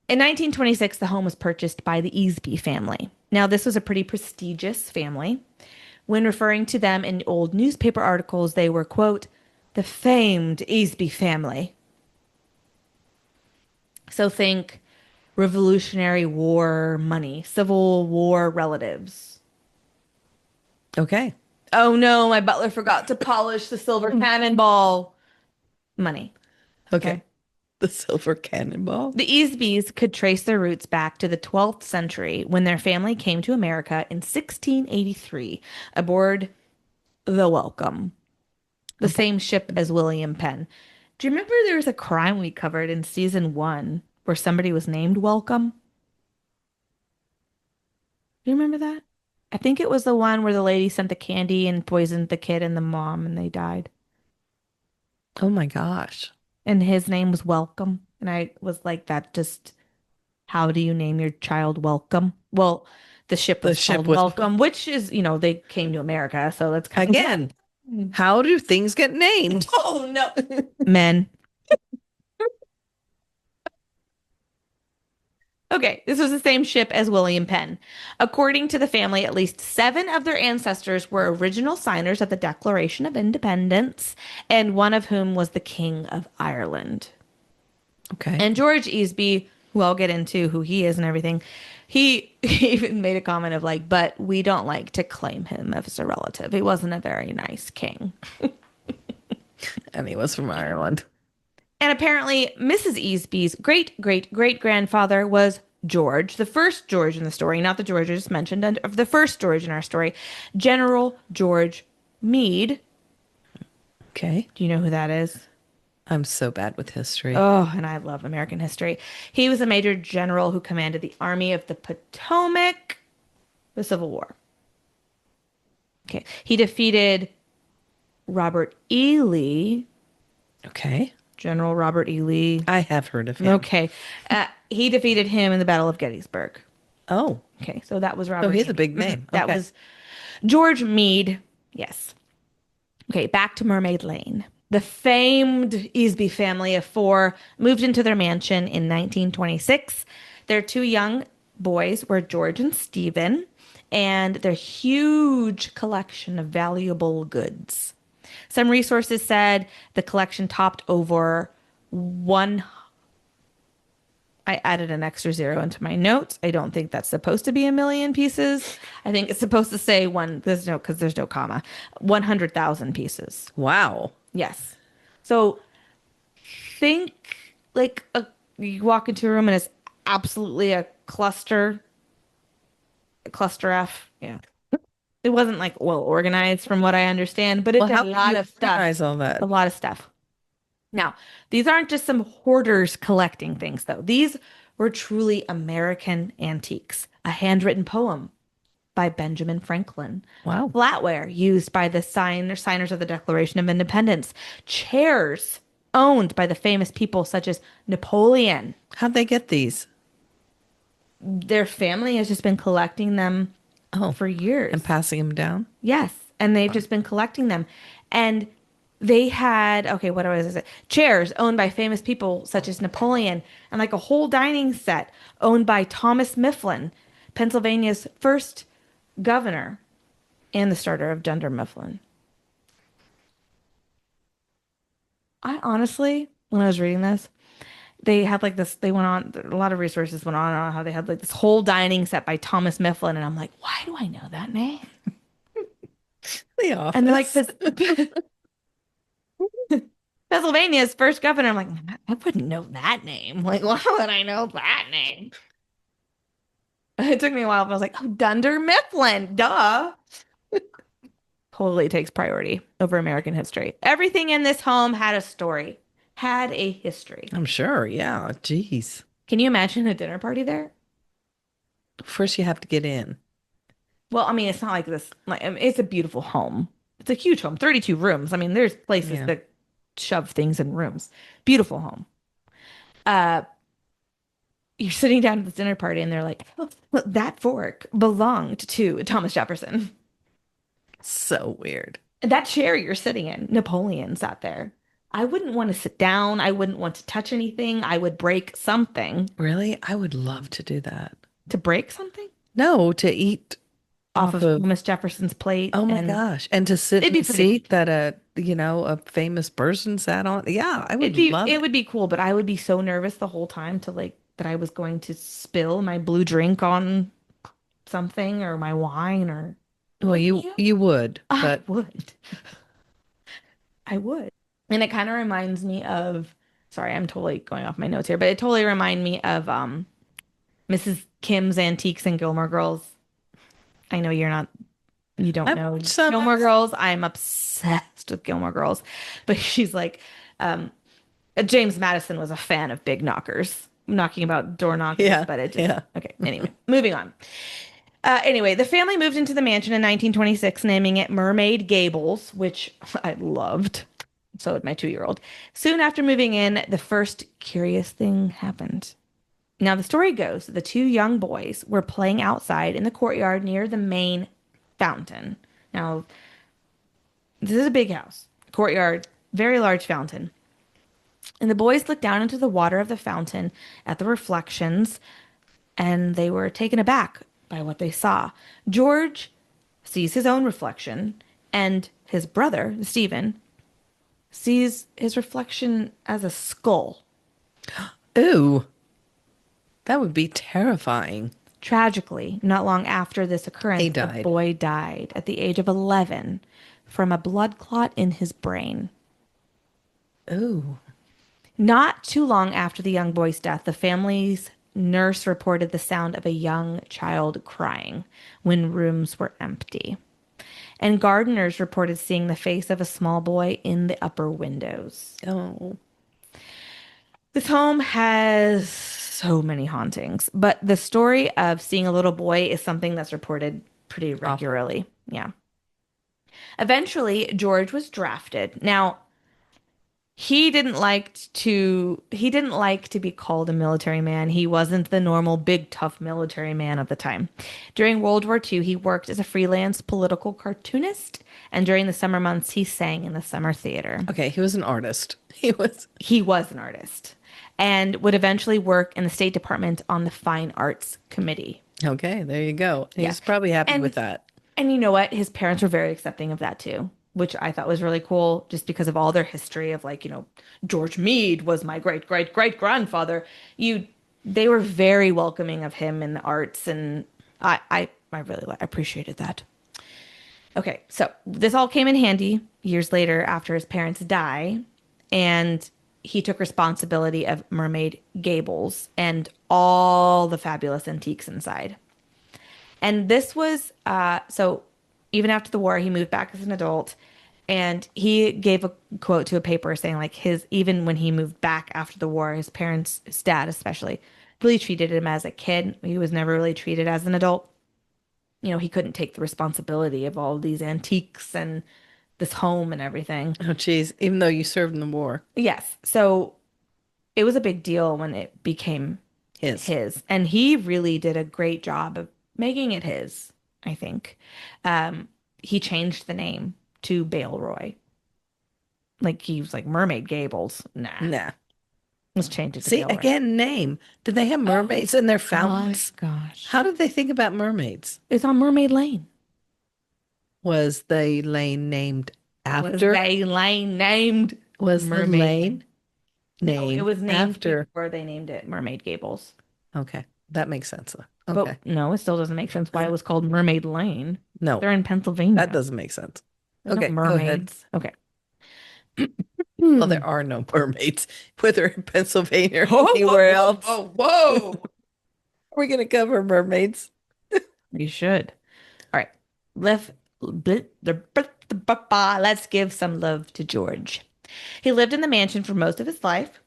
In 1926, the home was purchased by the Easby family. Now, this was a pretty prestigious family. When referring to them in old newspaper articles, they were, quote, the famed Easby family. So think Revolutionary War money, Civil War relatives. Okay. Oh no, my butler forgot to polish the silver cannonball. Money. Okay. The silver cannonball. The Easbys could trace their roots back to the 12th century when their family came to America in 1683 aboard the Welcome, the same ship as William Penn. Do you remember there was a crime we covered in season 1 where somebody was named Welcome? Do you remember that? I think it was the one where the lady sent the candy and poisoned the kid and the mom and they died. Oh, my gosh. And his name was Welcome. And I was like, that just, how do you name your child Welcome? Well, the ship was called Welcome, which is, they came to America. So that's kind Again, how do things get named? Oh, no. Men. Okay, this was the same ship as William Penn. According to the family, at least 7 of their ancestors were original signers of the Declaration of Independence, and one of whom was the King of Ireland. Okay. And George Easby, who I'll get into who he is and everything, he even made a comment of like, but we don't like to claim him as a relative. He wasn't a very nice king. And he was from Ireland. And apparently, Mrs. Easby's great great great grandfather was George, the first George in the story, not the George I just mentioned, and of the first George in our story, General George Meade. Okay. Do you know who that is? I'm so bad with history. Oh, and I love American history. He was a major general who commanded the Army of the Potomac, the Civil War. Okay. He defeated Robert E. Lee. Okay. General Robert E. Lee. I have heard of him. Okay. He defeated him in the Battle of Gettysburg. Oh. Okay. So that was Robert. Oh, he's a big name. That Okay. was George Meade. Yes. Okay. Back to Mermaid Lane. The famed Easby family of 4 moved into their mansion in 1926. Their 2 young boys were George and Stephen, and their huge collection of valuable goods. Some resources said the collection topped over one. I added an extra 0 into my notes. I don't think that's supposed to be 1,000,000 pieces. I think it's supposed to say because there's no comma, 100,000 pieces. Wow. Yes. So think like you walk into a room and it's absolutely a cluster F. Yeah. It wasn't like well organized from what I understand, but it's Well, how a lot of stuff. organize all that? A lot of stuff. Now, these aren't just some hoarders collecting things, though. These were truly American antiques. A handwritten poem by Benjamin Franklin. Wow. Flatware used by the signers of the Declaration of Independence. Chairs owned by the famous people such as Napoleon. How'd they get these? Their family has just been collecting them for years. And passing them down? Yes. And they've just been collecting them. And they had, okay, what was it? Chairs owned by famous people such as Napoleon, and like a whole dining set owned by Thomas Mifflin, Pennsylvania's first governor and the starter of Dunder Mifflin. I honestly, when I was reading this, they had like this, they went on, a lot of resources went on how they had like this whole dining set by Thomas Mifflin. And I'm like, why do I know that name? The Office. And they're like, Pennsylvania's first governor. I'm like, I wouldn't know that name. Like, why would I know that name? It took me a while, but I was like, oh, Dunder Mifflin, duh. Totally takes priority over American history. Everything in this home had a story, had a history. I'm sure. Yeah. Jeez. Can you imagine a dinner party there? First, you have to get in. Well, I mean, it's not like this. Like, I mean, it's a beautiful home. It's a huge home, 32 rooms. I mean, there's places that shove things in rooms. Beautiful home. You're sitting down at this dinner party and they're like, oh, well, that fork belonged to Thomas Jefferson. So weird. That chair you're sitting in, Napoleon sat there. I wouldn't want to sit down. I wouldn't want to touch anything. I would break something. Really? I would love to do that. To break something? No, to eat Off of Thomas Jefferson's plate. Oh my gosh. And to sit in a seat that a famous person sat on. Yeah, I would love it. It would be cool, but I would be so nervous the whole time to like that I was going to spill my blue drink on something or my wine or well, you would, but I would. And it kind of reminds me of sorry, I'm totally going off my notes here, but it totally reminded me of Mrs. Kim's Antiques and Gilmore Girls. I know you don't know Gilmore Girls. I'm obsessed with Gilmore Girls. But she's like, James Madison was a fan of big knockers, knocking about door knockers. Yeah, but it just, okay. Anyway, moving on. Anyway, the family moved into the mansion in 1926, naming it Mermaid Gables, which I loved. So did my 2-year-old. Soon after moving in, the first curious thing happened. Now, the story goes that the 2 young boys were playing outside in the courtyard near the main fountain. Now, this is a big house, courtyard, very large fountain. And the boys looked down into the water of the fountain at the reflections and they were taken aback by what they saw. George sees his own reflection, and his brother, Stephen, sees his reflection as a skull. Ooh, that would be terrifying. Tragically, not long after this occurrence, He the died. boy died at the age of 11 from a blood clot in his brain. Ooh. Not too long after the young boy's death, the family's nurse reported the sound of a young child crying when rooms were empty. And gardeners reported seeing the face of a small boy in the upper windows. Oh. This home has so many hauntings, but the story of seeing a little boy is something that's reported pretty regularly. Yeah. Eventually, George was drafted. Now, he didn't like to be called a military man. He wasn't the normal big tough military man of the time. During World War II, he worked as a freelance political cartoonist, and during the summer months he sang in the summer theater. Okay, he was an artist. He was an artist and would eventually work in the State Department on the Fine Arts Committee. Okay, there you go. He's Yeah. probably happy And- with that. And you know what? His parents were very accepting of that too, which I thought was really cool just because of all their history of like, George Meade was my great great great grandfather. They were very welcoming of him in the arts, and I really appreciated that. Okay, so this all came in handy years later after his parents die, and he took responsibility of Mermaid Gables and all the fabulous antiques inside. And this was, so even after the war, he moved back as an adult, and he gave a quote to a paper saying like even when he moved back after the war, his parents, his dad especially, really treated him as a kid. He was never really treated as an adult. He couldn't take the responsibility of all these antiques and this home and everything. Oh, geez. Even though you served in the war. Yes. So it was a big deal when it became his. And he really did a great job of making it his, I think. He changed the name to Baleroy. Like he was like Mermaid Gables. Nah. Let's change it to See, Baleroy. again, name. Did they have mermaids in their fountains? Gosh. How did they think about mermaids? It's on Mermaid Lane. Was the lane named Was after? they lane named Was the Mermaid lane No, named it was named after? before they named it Mermaid Gables. Okay, that makes sense. Okay. But no, it still doesn't make sense why it was called Mermaid Lane. No, They're in Pennsylvania. that doesn't make sense. There's no Okay, go ahead. mermaids. Okay. Well, there are no mermaids, whether in Pennsylvania or anywhere else. Whoa. Are we going to cover mermaids? You should. All right. Let's give some love to George. He lived in the mansion for most of his life.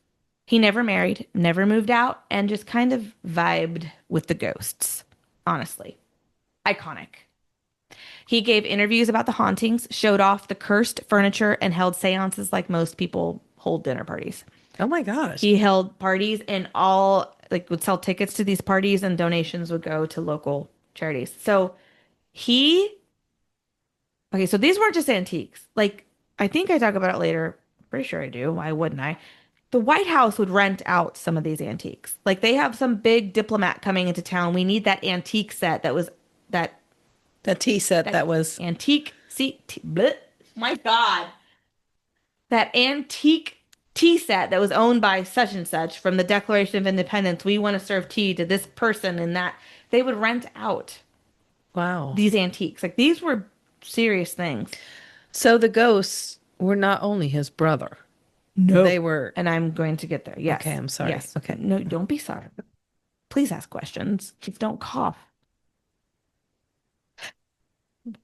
He never married, never moved out, and just kind of vibed with the ghosts. Honestly. Iconic. He gave interviews about the hauntings, showed off the cursed furniture, and held seances like most people hold dinner parties. Oh my gosh. He held parties and would sell tickets to these parties, and donations would go to local charities. So so these weren't just antiques. Like, I think I talk about it later. Pretty sure I do. Why wouldn't I? The White House would rent out some of these antiques. Like, they have some big diplomat coming into town. We need that antique set that was that tea set that was antique. My God. That antique tea set that was owned by such and such from the Declaration of Independence. We want to serve tea to this person, and that they would rent out wow. these antiques. Like, these were serious things. So the ghosts were not only his brother. No. They were. And I'm going to get there. Yes. Okay, I'm sorry. Yes. Okay. No, don't be sorry. Please ask questions. Just don't cough. I'm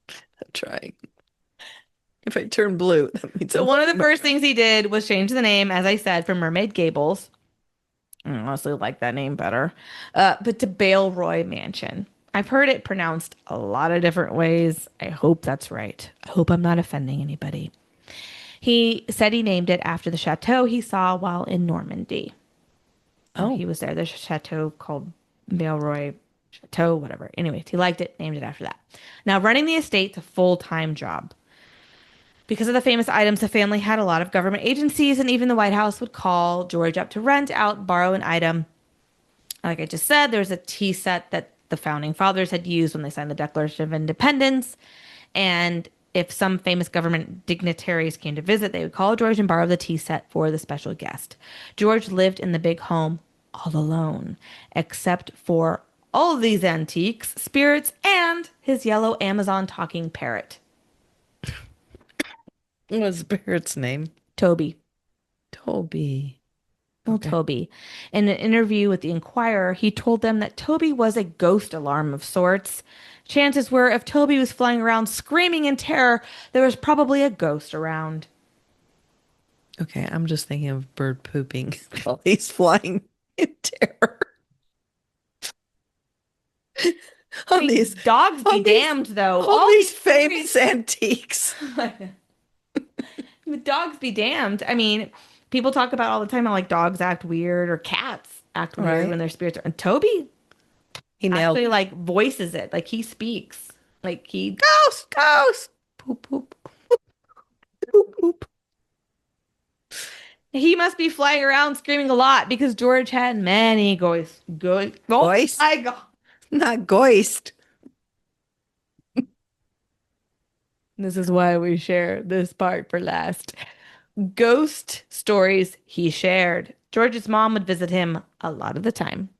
trying. If I turn blue, that means So one of the first things he did was change the name, as I said, from Mermaid Gables. I honestly like that name better. But to Baleroy Mansion. I've heard it pronounced a lot of different ways. I hope that's right. I hope I'm not offending anybody. He said he named it after the chateau he saw while in Normandy. Oh. He was there. There's a chateau called Baleroy Chateau, whatever. Anyways, he liked it, named it after that. Now, running the estate's a full-time job. Because of the famous items, the family had a lot of government agencies, and even the White House would call George up to rent out, borrow an item. Like I just said, there's a tea set that the founding fathers had used when they signed the Declaration of Independence. And if some famous government dignitaries came to visit, they would call George and borrow the tea set for the special guest. George lived in the big home all alone, except for all of these antiques, spirits, and his yellow Amazon talking parrot, What was the parrot's name? Toby. Toby. Oh, Okay. Toby. In an interview with the Inquirer, he told them that Toby was a ghost alarm of sorts. Chances were, if Toby was flying around screaming in terror, there was probably a ghost around. Okay, I'm just thinking of bird pooping while he's flying in terror. I All mean, these, dogs all be these, damned, though. all these famous antiques. Dogs be damned. I mean, people talk about all the time how like dogs act weird or cats act weird Right. when their spirits are. And Toby He nailed actually like voices it, like he speaks, like he ghost, ghost, poop, poop, poop, poop. he must be flying around screaming a lot because George had many ghosts. Oh Ghost? my God. Not ghost. This is why we share this part for last. Ghost stories he shared. George's mom would visit him a lot of the time.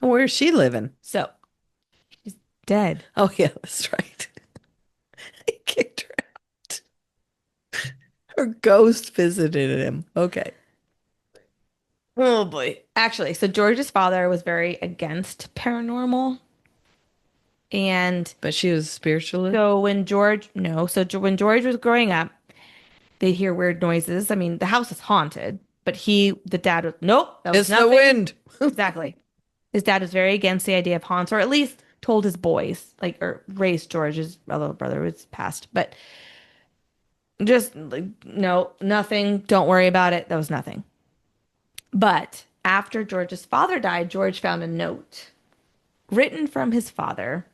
Where's she living? So she's dead. Oh, yeah, that's right. He kicked her out. Her ghost visited him. Okay. Oh boy. Actually, so George's father was very against paranormal. And But she was spiritualist? so when when George was growing up, they'd hear weird noises. I mean, the house is haunted, but the dad was, nope, that was It's the nothing. wind. Exactly. His dad was very against the idea of haunts, or at least told his boys, like, or raised George's other brother was passed, but just like, no, nothing. Don't worry about it. That was nothing. But after George's father died, George found a note written from his father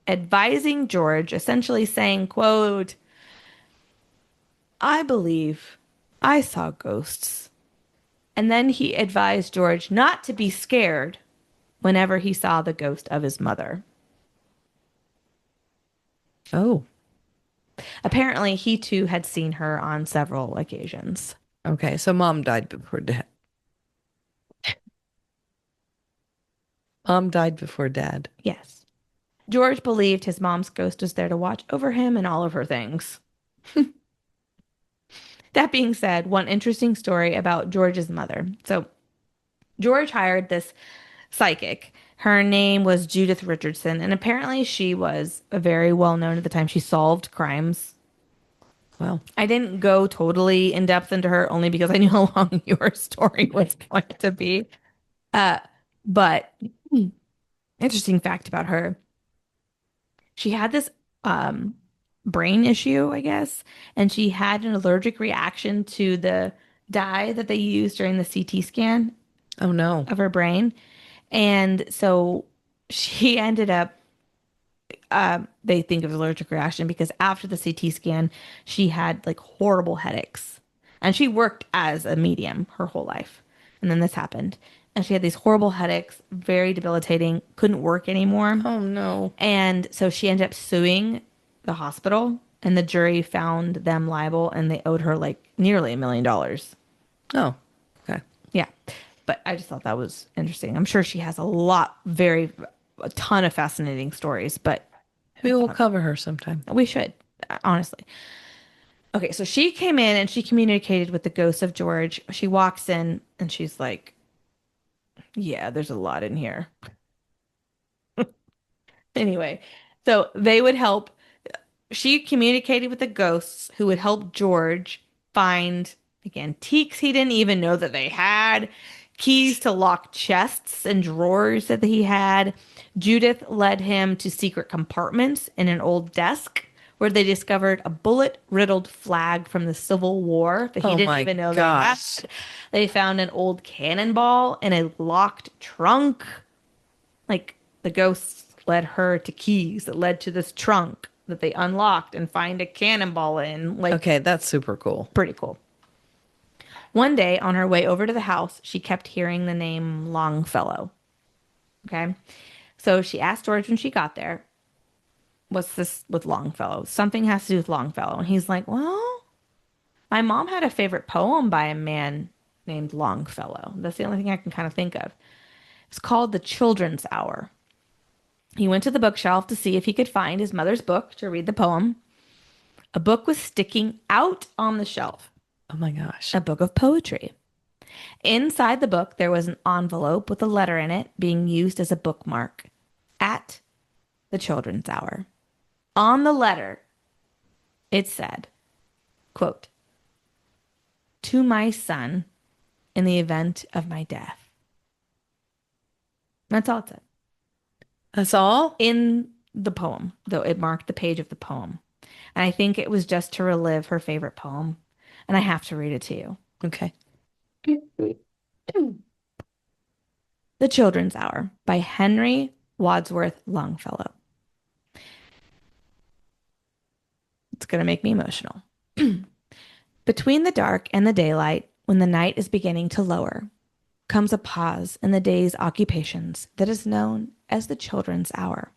advising George, essentially saying, quote, I believe I saw ghosts. And then he advised George not to be scared whenever he saw the ghost of his mother. Oh, Apparently, he too had seen her on several occasions. okay. So mom died before dad. Mom died before dad. Yes. George believed his mom's ghost was there to watch over him and all of her things. That being said, one interesting story about George's mother. So, George hired this psychic. Her name was Judith Richardson, and apparently she was very well known at the time. She solved crimes. Well, I didn't go totally in depth into her only because I knew how long your story was going to be. But interesting fact about her. She had this brain issue, I guess, and she had an allergic reaction to the dye that they used during the CT scan oh no. of her brain. And so she ended up, they think it was allergic reaction because after the CT scan, she had like horrible headaches. And she worked as a medium her whole life. And then this happened. And she had these horrible headaches, very debilitating, couldn't work anymore. Oh no. And so she ended up suing the hospital, and the jury found them liable, and they owed her like nearly $1 million. Oh, okay. Yeah. But I just thought that was interesting. I'm sure she has a ton of fascinating stories, but We will cover her sometime. we should, honestly. Okay, so she came in and she communicated with the ghost of George. She walks in and she's like, yeah, there's a lot in here. Anyway, so they would help. She communicated with the ghosts who would help George find like antiques he didn't even know that they had, keys to lock chests and drawers that he had. Judith led him to secret compartments in an old desk where they discovered a bullet-riddled flag from the Civil War that he Oh didn't my even know gosh. they had. They found an old cannonball in a locked trunk. Like the ghosts led her to keys that led to this trunk that they unlocked and find a cannonball in. Like, Okay, that's super cool. pretty cool. One day on her way over to the house, she kept hearing the name Longfellow. Okay. So she asked George when she got there, what's this with Longfellow? Something has to do with Longfellow. And he's like, well, my mom had a favorite poem by a man named Longfellow. That's the only thing I can kind of think of. It's called The Children's Hour. He went to the bookshelf to see if he could find his mother's book to read the poem. A book was sticking out on the shelf. Oh my gosh. A book of poetry. Inside the book, there was an envelope with a letter in it being used as a bookmark at the children's hour. On the letter, it said, quote, "To my son in the event of my death." That's all it said. That's all? In the poem, though it marked the page of the poem. And I think it was just to relive her favorite poem. And I have to read it to you. Okay. The Children's Hour by Henry Wadsworth Longfellow. It's going to make me emotional. Between the dark and the daylight, when the night is beginning to lower, comes a pause in the day's occupations that is known as the children's hour.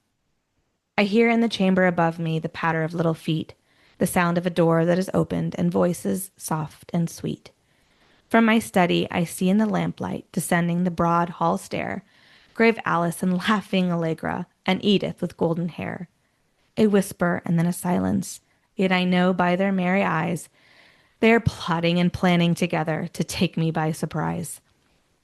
I hear in the chamber above me the patter of little feet, the sound of a door that is opened, and voices soft and sweet. From my study, I see in the lamplight, descending the broad hall stair, grave Alice and laughing Allegra, and Edith with golden hair. A whisper and then a silence, yet I know by their merry eyes they are plotting and planning together to take me by surprise.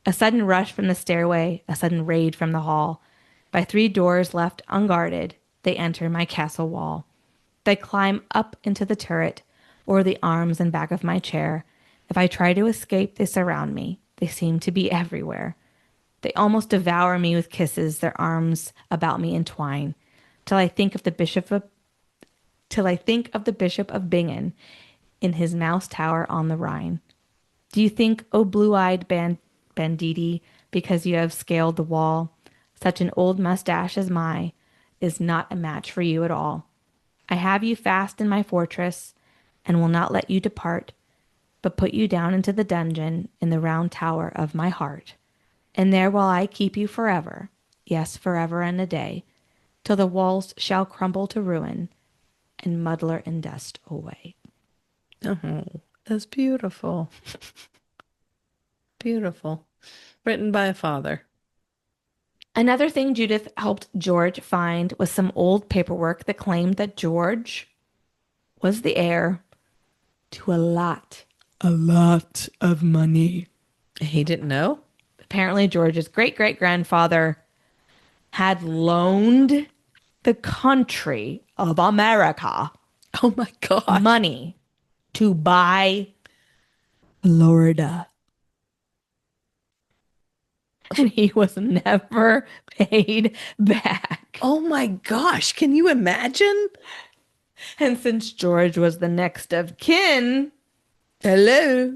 A sudden rush from the stairway, a sudden raid from the hall. By 3 doors left unguarded, they enter my castle wall. They climb up into the turret, or the arms and back of my chair. If I try to escape, they surround me. They seem to be everywhere. They almost devour me with kisses, their arms about me entwine, till I think of the Bishop of Bingen in his mouse tower on the Rhine. Do you think, O blue-eyed banditti, because you have scaled the wall, such an old mustache as mine is not a match for you at all? I have you fast in my fortress, and will not let you depart, but put you down into the dungeon in the round tower of my heart. And there will I keep you forever, yes, forever and a day, till the walls shall crumble to ruin, and muddler in dust away. Oh, that's beautiful. Beautiful. Written by a father. Another thing Judith helped George find was some old paperwork that claimed that George was the heir to a lot of money. He didn't know? Apparently, George's great-great-grandfather had loaned the country of America Oh my God. money to buy Florida. And he was never paid back. Oh my gosh. Can you imagine? And since George was the next of kin, Hello.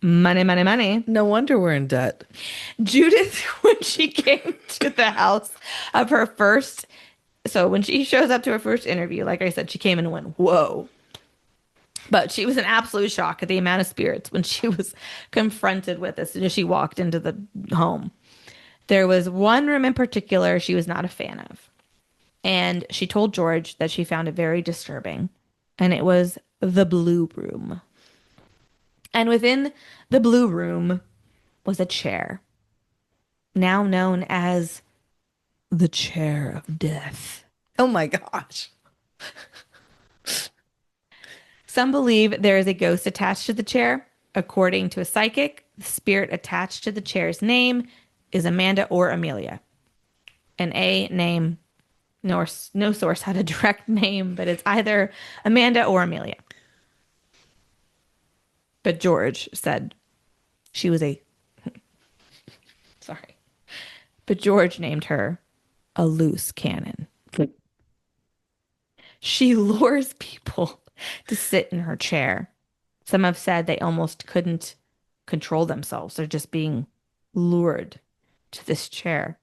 money, money, money. No wonder we're in debt. Judith, when she came to the house of her first, so when she shows up to her first interview, like I said, she came in and went, whoa. But she was in absolute shock at the amount of spirits when she was confronted with as soon as she walked into the home. There was one room in particular she was not a fan of. And she told George that she found it very disturbing. And it was the blue room. And within the blue room was a chair, now known as the chair of death. Oh my gosh. Some believe there is a ghost attached to the chair. According to a psychic, the spirit attached to the chair's name is Amanda or Amelia. An A name, no source had a direct name, but it's either Amanda or Amelia. But George said she was a... Sorry. But George named her a loose cannon. She lures people to sit in her chair. Some have said they almost couldn't control themselves. They're just being lured to this chair.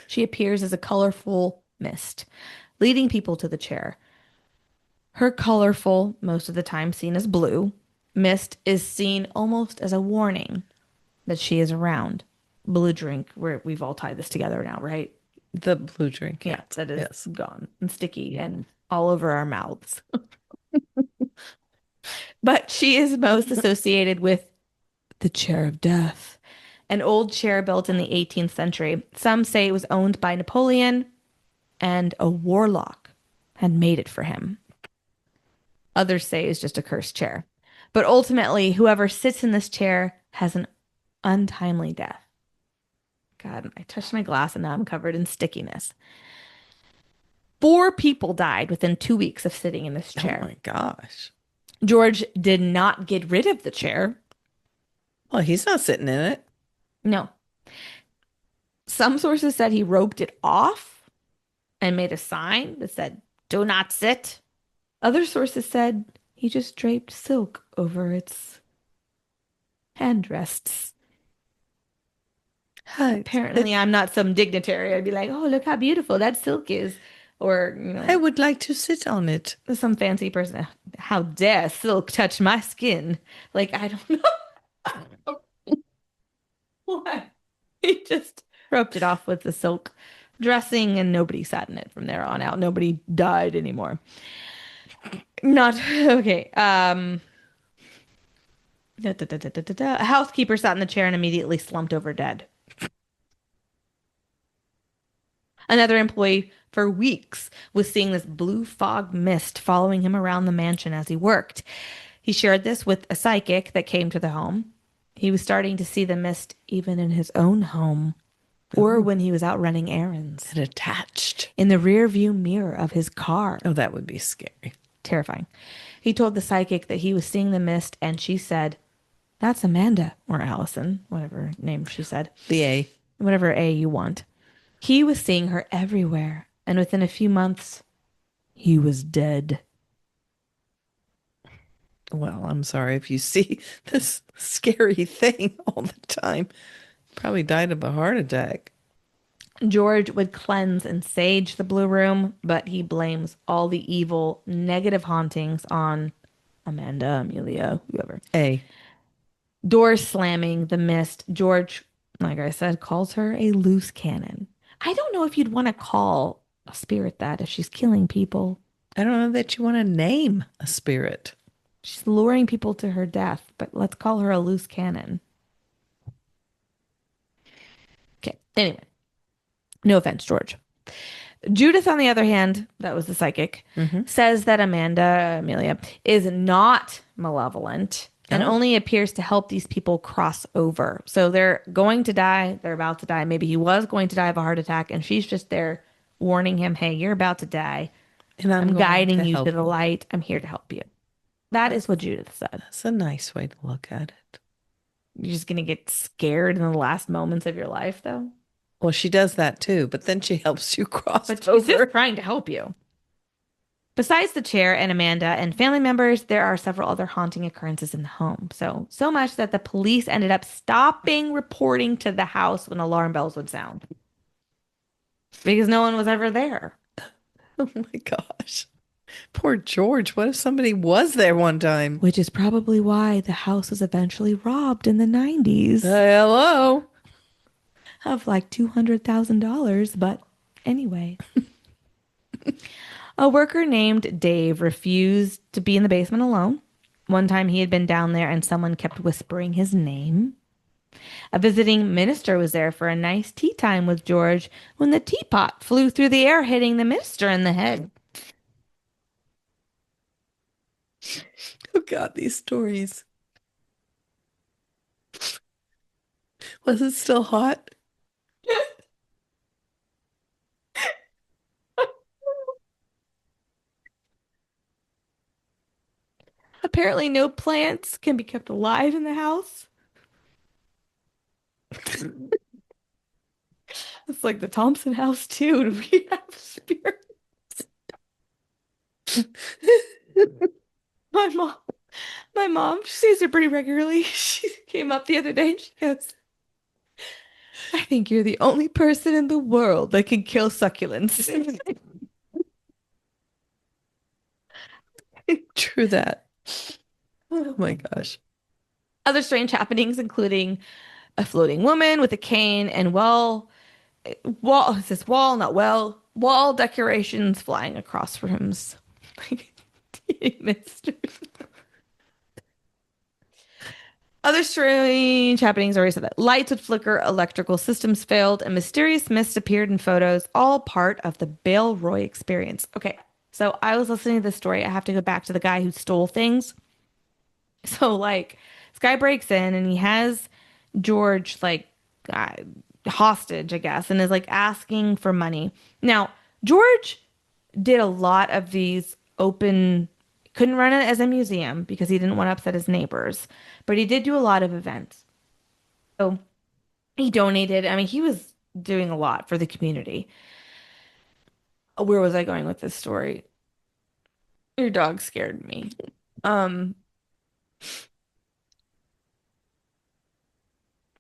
She appears as a colorful mist, leading people to the chair. Her colorful, most of the time seen as blue, mist is seen almost as a warning that she is around. blue drink where we've all tied this together now, right? The blue drink. Yeah, that is Yes. gone and sticky and all over our mouths. But she is most associated with the chair of death, an old chair built in the 18th century. Some say it was owned by Napoleon and a warlock had made it for him. Others say it's just a cursed chair. But ultimately, whoever sits in this chair has an untimely death. God, I touched my glass and now I'm covered in stickiness. 4 people died within 2 weeks of sitting in this chair. Oh my gosh. George did not get rid of the chair. Well, he's not sitting in it. No. Some sources said he roped it off and made a sign that said, "Do not sit." Other sources said he just draped silk over its handrests. Apparently, I'm not some dignitary. I'd be like, "Oh, look how beautiful that silk is." Or, I would like to sit on it. some fancy person. "How dare silk touch my skin?" Like, I don't know. Why? He just roped it off with the silk dressing and nobody sat in it from there on out. Nobody died anymore. Not okay. A housekeeper sat in the chair and immediately slumped over dead. Another employee for weeks was seeing this blue fog mist following him around the mansion as he worked. He shared this with a psychic that came to the home. He was starting to see the mist even in his own home or when he was out running errands. And attached. In the rear view mirror of his car. Oh, that would be scary. Terrifying. He told the psychic that he was seeing the mist and she said, "That's Amanda," or Allison, whatever name she said. The A. Whatever A you want. He was seeing her everywhere, and within a few months, he was dead. Well, I'm sorry if you see this scary thing all the time. Probably died of a heart attack. George would cleanse and sage the blue room, but he blames all the evil, negative hauntings on Amanda, Amelia, whoever. A. Doors slamming, the mist. George, like I said, calls her a loose cannon. I don't know if you'd want to call a spirit that if she's killing people. I don't know that you want to name a spirit. She's luring people to her death, but let's call her a loose cannon. Okay, anyway. No offense, George. Judith, on the other hand, that was the psychic, says that Amelia, is not malevolent and only appears to help these people cross over. So they're going to die. They're about to die. Maybe he was going to die of a heart attack, and she's just there warning him, "Hey, you're about to die. And I'm guiding you to help the light. I'm here to help you." That is what Judith said. That's a nice way to look at it. You're just going to get scared in the last moments of your life, though? Well, she does that too, but then she helps you cross But over. she's just trying to help you. Besides the chair and Amanda and family members, there are several other haunting occurrences in the home. So much that the police ended up stopping reporting to the house when alarm bells would sound. Because no one was ever there. Oh my gosh. Poor George. What if somebody was there one time? Which is probably why the house was eventually robbed in the 90s. Hello. Of like $200,000, but anyway. A worker named Dave refused to be in the basement alone. One time he had been down there and someone kept whispering his name. A visiting minister was there for a nice tea time with George when the teapot flew through the air, hitting the minister in the head. Oh God, these stories. Was it still hot? Apparently no plants can be kept alive in the house. It's like the Thompson house too. Do we have spirits? My mom, she sees her pretty regularly. She came up the other day and she goes, "I think you're the only person in the world that can kill succulents." True that. Oh my gosh. Other strange happenings, including a floating woman with a cane and it says wall, not well, wall decorations flying across rooms. Missed. Other strange happenings, already said that. Lights would flicker, electrical systems failed, and mysterious mists appeared in photos, all part of the Baleroy experience. Okay, so I was listening to this story. I have to go back to the guy who stole things. So, like, this guy breaks in and he has George, like, uh, hostage, I guess, and is, like, asking for money. Now, George did a lot of these open, couldn't run it as a museum because he didn't want to upset his neighbors, but he did do a lot of events. So he donated. I mean, he was doing a lot for the community. Where was I going with this story? Your dog scared me. Um,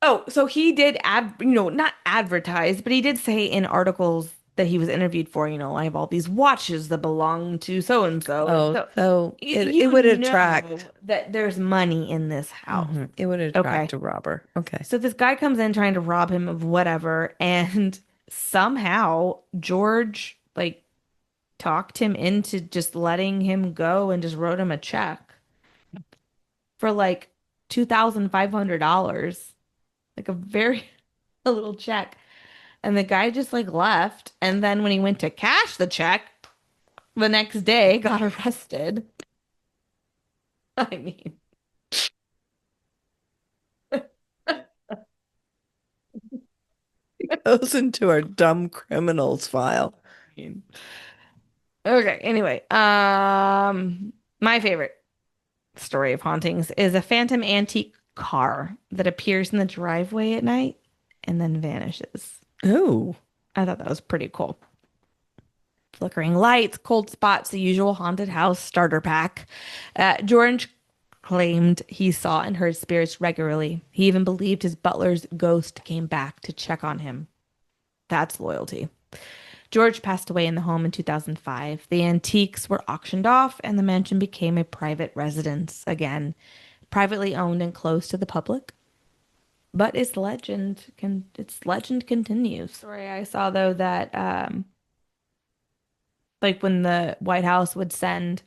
Oh, so he did not advertise, but he did say in articles that he was interviewed for, I have all these watches that belong to so and so. Oh, So so you, it would attract. that there's money in this house. It would Okay. attract a robber. Okay. So this guy comes in trying to rob him of whatever, and somehow George like talked him into just letting him go and just wrote him a check for like $2,500, like a little check. And the guy just like left. And then when he went to cash the check the next day, got arrested. I mean, It goes into our dumb criminals file. okay. Anyway, my favorite story of hauntings is a phantom antique car that appears in the driveway at night and then vanishes. Oh, I thought that was pretty cool. Flickering lights, cold spots, the usual haunted house starter pack. George claimed he saw and heard spirits regularly. He even believed his butler's ghost came back to check on him. That's loyalty. George passed away in the home in 2005. The antiques were auctioned off and the mansion became a private residence again, privately owned and closed to the public. But its legend continues. Story I saw though that like when the White House would send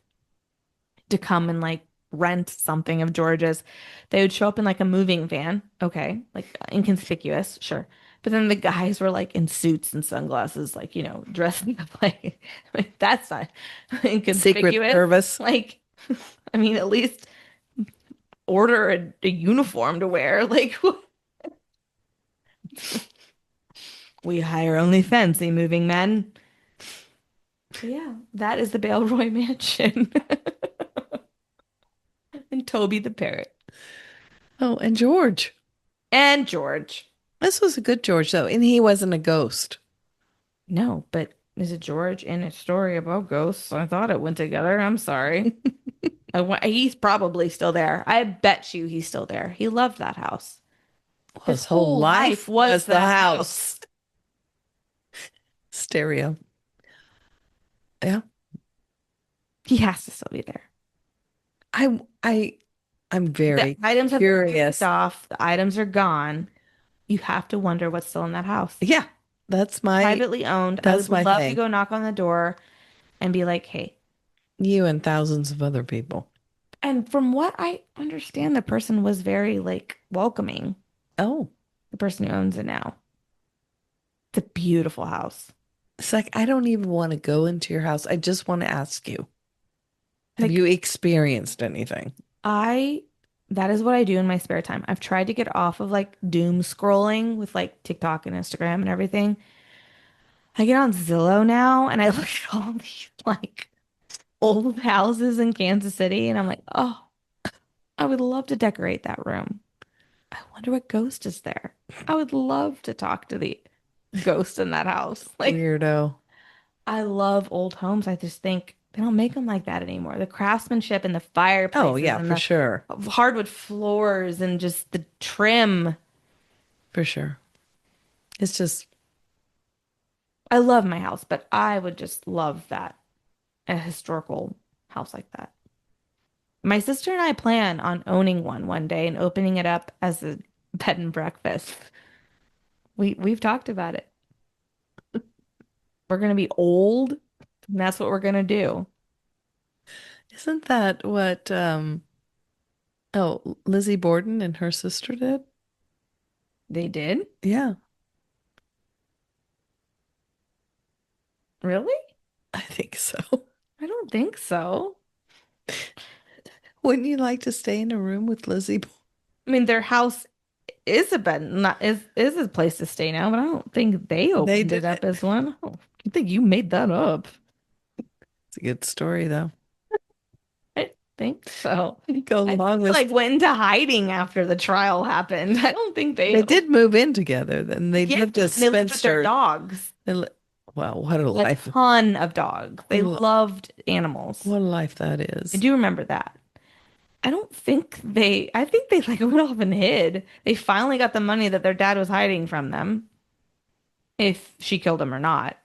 to come and like rent something of George's, they would show up in like a moving van. Okay, like inconspicuous, sure. But then the guys were like in suits and sunglasses, like, dressed up like that's not inconspicuous. Secret Service. Like, I mean, at least order a uniform to wear. Like, we hire only fancy moving men. So yeah, that is the Baleroy Mansion. And Toby the parrot. Oh, and George. And George. This was a good George, though, and he wasn't a ghost. No, but is it George in a story about ghosts? I thought it went together. I'm sorry. He's probably still there. I bet you he's still there. He loved that house. His whole life was the house. Stereo. Yeah. He has to still be there. I'm very The items have been curious. picked off. The items are gone. You have to wonder what's still in that house. Yeah, that's my Privately owned. That's I would my love thing. to go knock on the door and be like, hey. You and thousands of other people. And from what I understand, the person was very like welcoming. Oh, The person who owns it now. It's a beautiful house. it's like I don't even want to go into your house. I just want to ask you, have Like- you experienced anything? That is what I do in my spare time. I've tried to get off of like doom scrolling with like TikTok and Instagram and everything. I get on Zillow now and I look at all these like old houses in Kansas City and I'm like, oh, I would love to decorate that room. I wonder what ghost is there. I would love to talk to the ghost in that house. Like, Weirdo. I love old homes. I just think they don't make them like that anymore. The craftsmanship and the fireplaces Oh, yeah, and for the sure. hardwood floors and just the trim. For sure. It's just, I love my house, but I would just love that, a historical house like that. My sister and I plan on owning one day and opening it up as a bed and breakfast. We've talked about it. We're gonna be old, and that's what we're gonna do. Isn't that what Lizzie Borden and her sister did? They did? Yeah, Really? I think so. I don't think so. Wouldn't you like to stay in a room with Lizzie? I mean, their house is a bed, not is a place to stay now, but I don't think they opened did it up it. as one. Oh, you think you made that up? It's a good story, though. I think so. Go I along think they, with. like went into hiding after the trial happened. I don't think They did move in together. Then they Yeah, lived as and they lived with their spinster. dogs. Well, what a A life! ton of dogs. They Lo- loved animals. What a life that I is. do remember that. I think they like went off and hid. They finally got the money that their dad was hiding from them. If she killed him or not,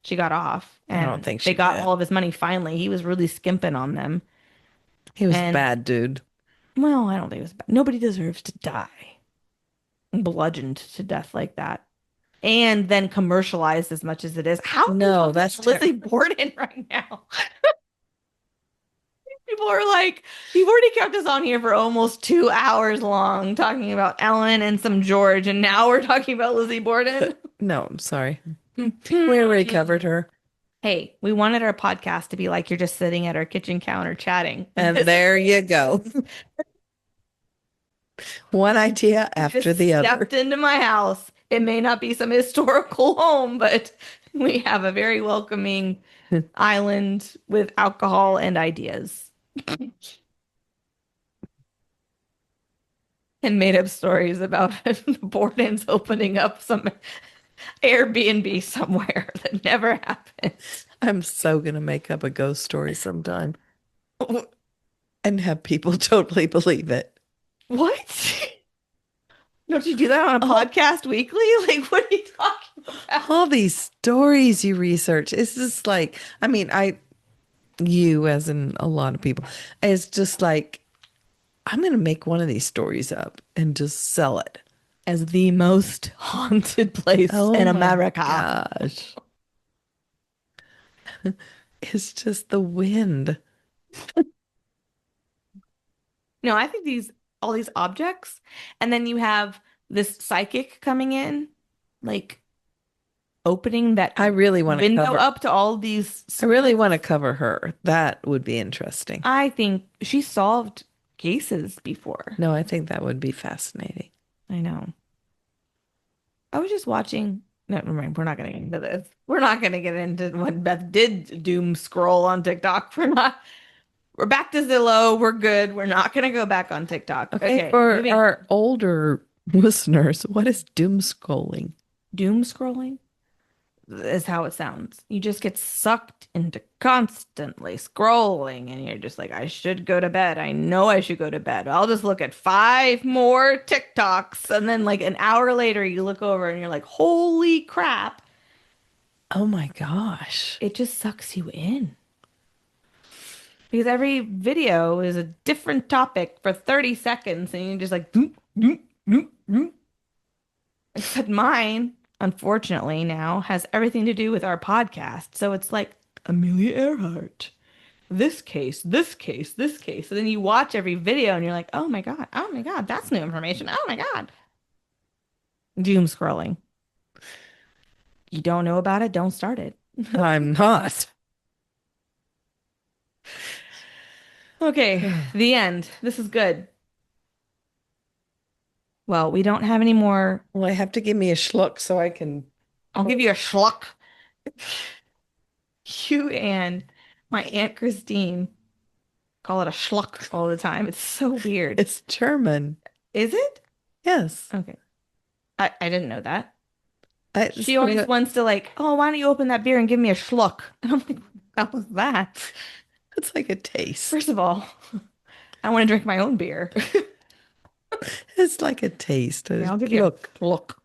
she got off I don't and think they she got did. all of his money finally. He was really skimping on them. He was a And bad dude. well, I don't think it was bad. Nobody deserves to die bludgeoned to death like that. And then commercialized as much as it is. How No, that's Lizzie Borden right now? People are like, you've already kept us on here for almost 2 hours long talking about Ellen and some George, and now we're talking about Lizzie Borden. No, I'm sorry. We already covered her. Hey, we wanted our podcast to be like you're just sitting at our kitchen counter chatting. And there you go. One idea after Just the other. stepped into my house. It may not be some historical home, but we have a very welcoming island with alcohol and ideas. And made up stories about Borden's opening up some Airbnb somewhere that never happened. I'm so going to make up a ghost story sometime and have people totally believe it. What? Don't you do that on a podcast weekly? Like, what are you talking about? All these stories you research, it's just like, I mean, you as in a lot of people, it's just like, I'm going to make one of these stories up and just sell it. As the most haunted place in America. Gosh. It's just the wind. No, I think all these objects, and then you have this psychic coming in, like opening that I really want to window cover. up to all these. I really want to cover her. That would be interesting. I think she solved cases before. No, I think that would be fascinating. I know. I was just watching. No, never mind. We're not going to get into this. We're not going to get into what Beth did doom scroll on TikTok. We're back to Zillow. We're good. We're not going to go back on TikTok. Okay, for our older listeners, what is doom scrolling? Doom scrolling is how it sounds. You just get sucked into constantly scrolling, and you're just like, I should go to bed. I know I should go to bed. I'll just look at 5 more TikToks. And then, like, an hour later, you look over and you're like, holy crap. Oh my gosh. It just sucks you in. Because every video is a different topic for 30 seconds, and you're just like, doom, doom, doom, doom. Except mine, unfortunately, now has everything to do with our podcast. So it's like Amelia Earhart. This case, this case, this case. And then you watch every video and you're like, oh my God, that's new information. Oh my God. Doom scrolling. You don't know about it, don't start it. I'm not. Okay, the end. This is good. Well, we don't have any more. Well, I have to give me a schluck so I can. I'll give you a schluck. You and my Aunt Christine call it a schluck all the time. It's so weird. It's German. Is it? Yes. Okay. I didn't know that. She She always wants to like, oh, why don't you open that beer and give me a schluck? And I'm like, what was that? It's like a taste. First of all, I want to drink my own beer. It's like a taste. Yeah, I'll give you a schluck.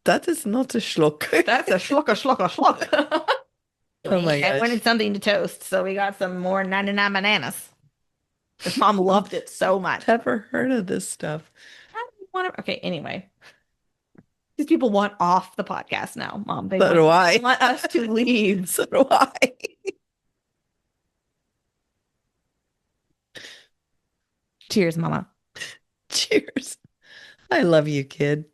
That is not a schluck. That's a schluck, a schluck, a schluck. Oh my I gosh. wanted something to toast, so we got some more 99 bananas. Because Mom loved it so much. Never heard of this stuff. How do you want to? Okay, anyway. These people want off the podcast now, Mom. So do I. They want us to leave. So do I. Cheers, Mama. Cheers. I love you, kid.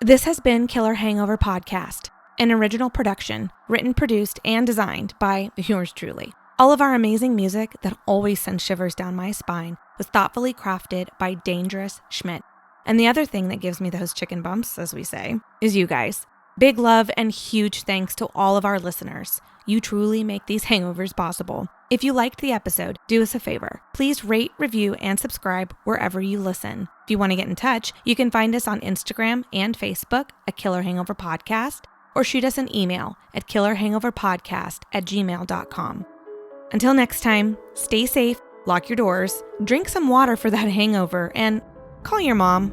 This has been Killer Hangover Podcast, an original production, written, produced, and designed by yours truly. All of our amazing music that always sends shivers down my spine was thoughtfully crafted by Dangerous Schmidt. And the other thing that gives me those chicken bumps, as we say, is you guys. Big love and huge thanks to all of our listeners. You truly make these hangovers possible. If you liked the episode, do us a favor. Please rate, review, and subscribe wherever you listen. If you want to get in touch, you can find us on Instagram and Facebook at Killer Hangover Podcast, or shoot us an email at killerhangoverpodcast@gmail.com. Until next time, stay safe, lock your doors, drink some water for that hangover, and call your mom.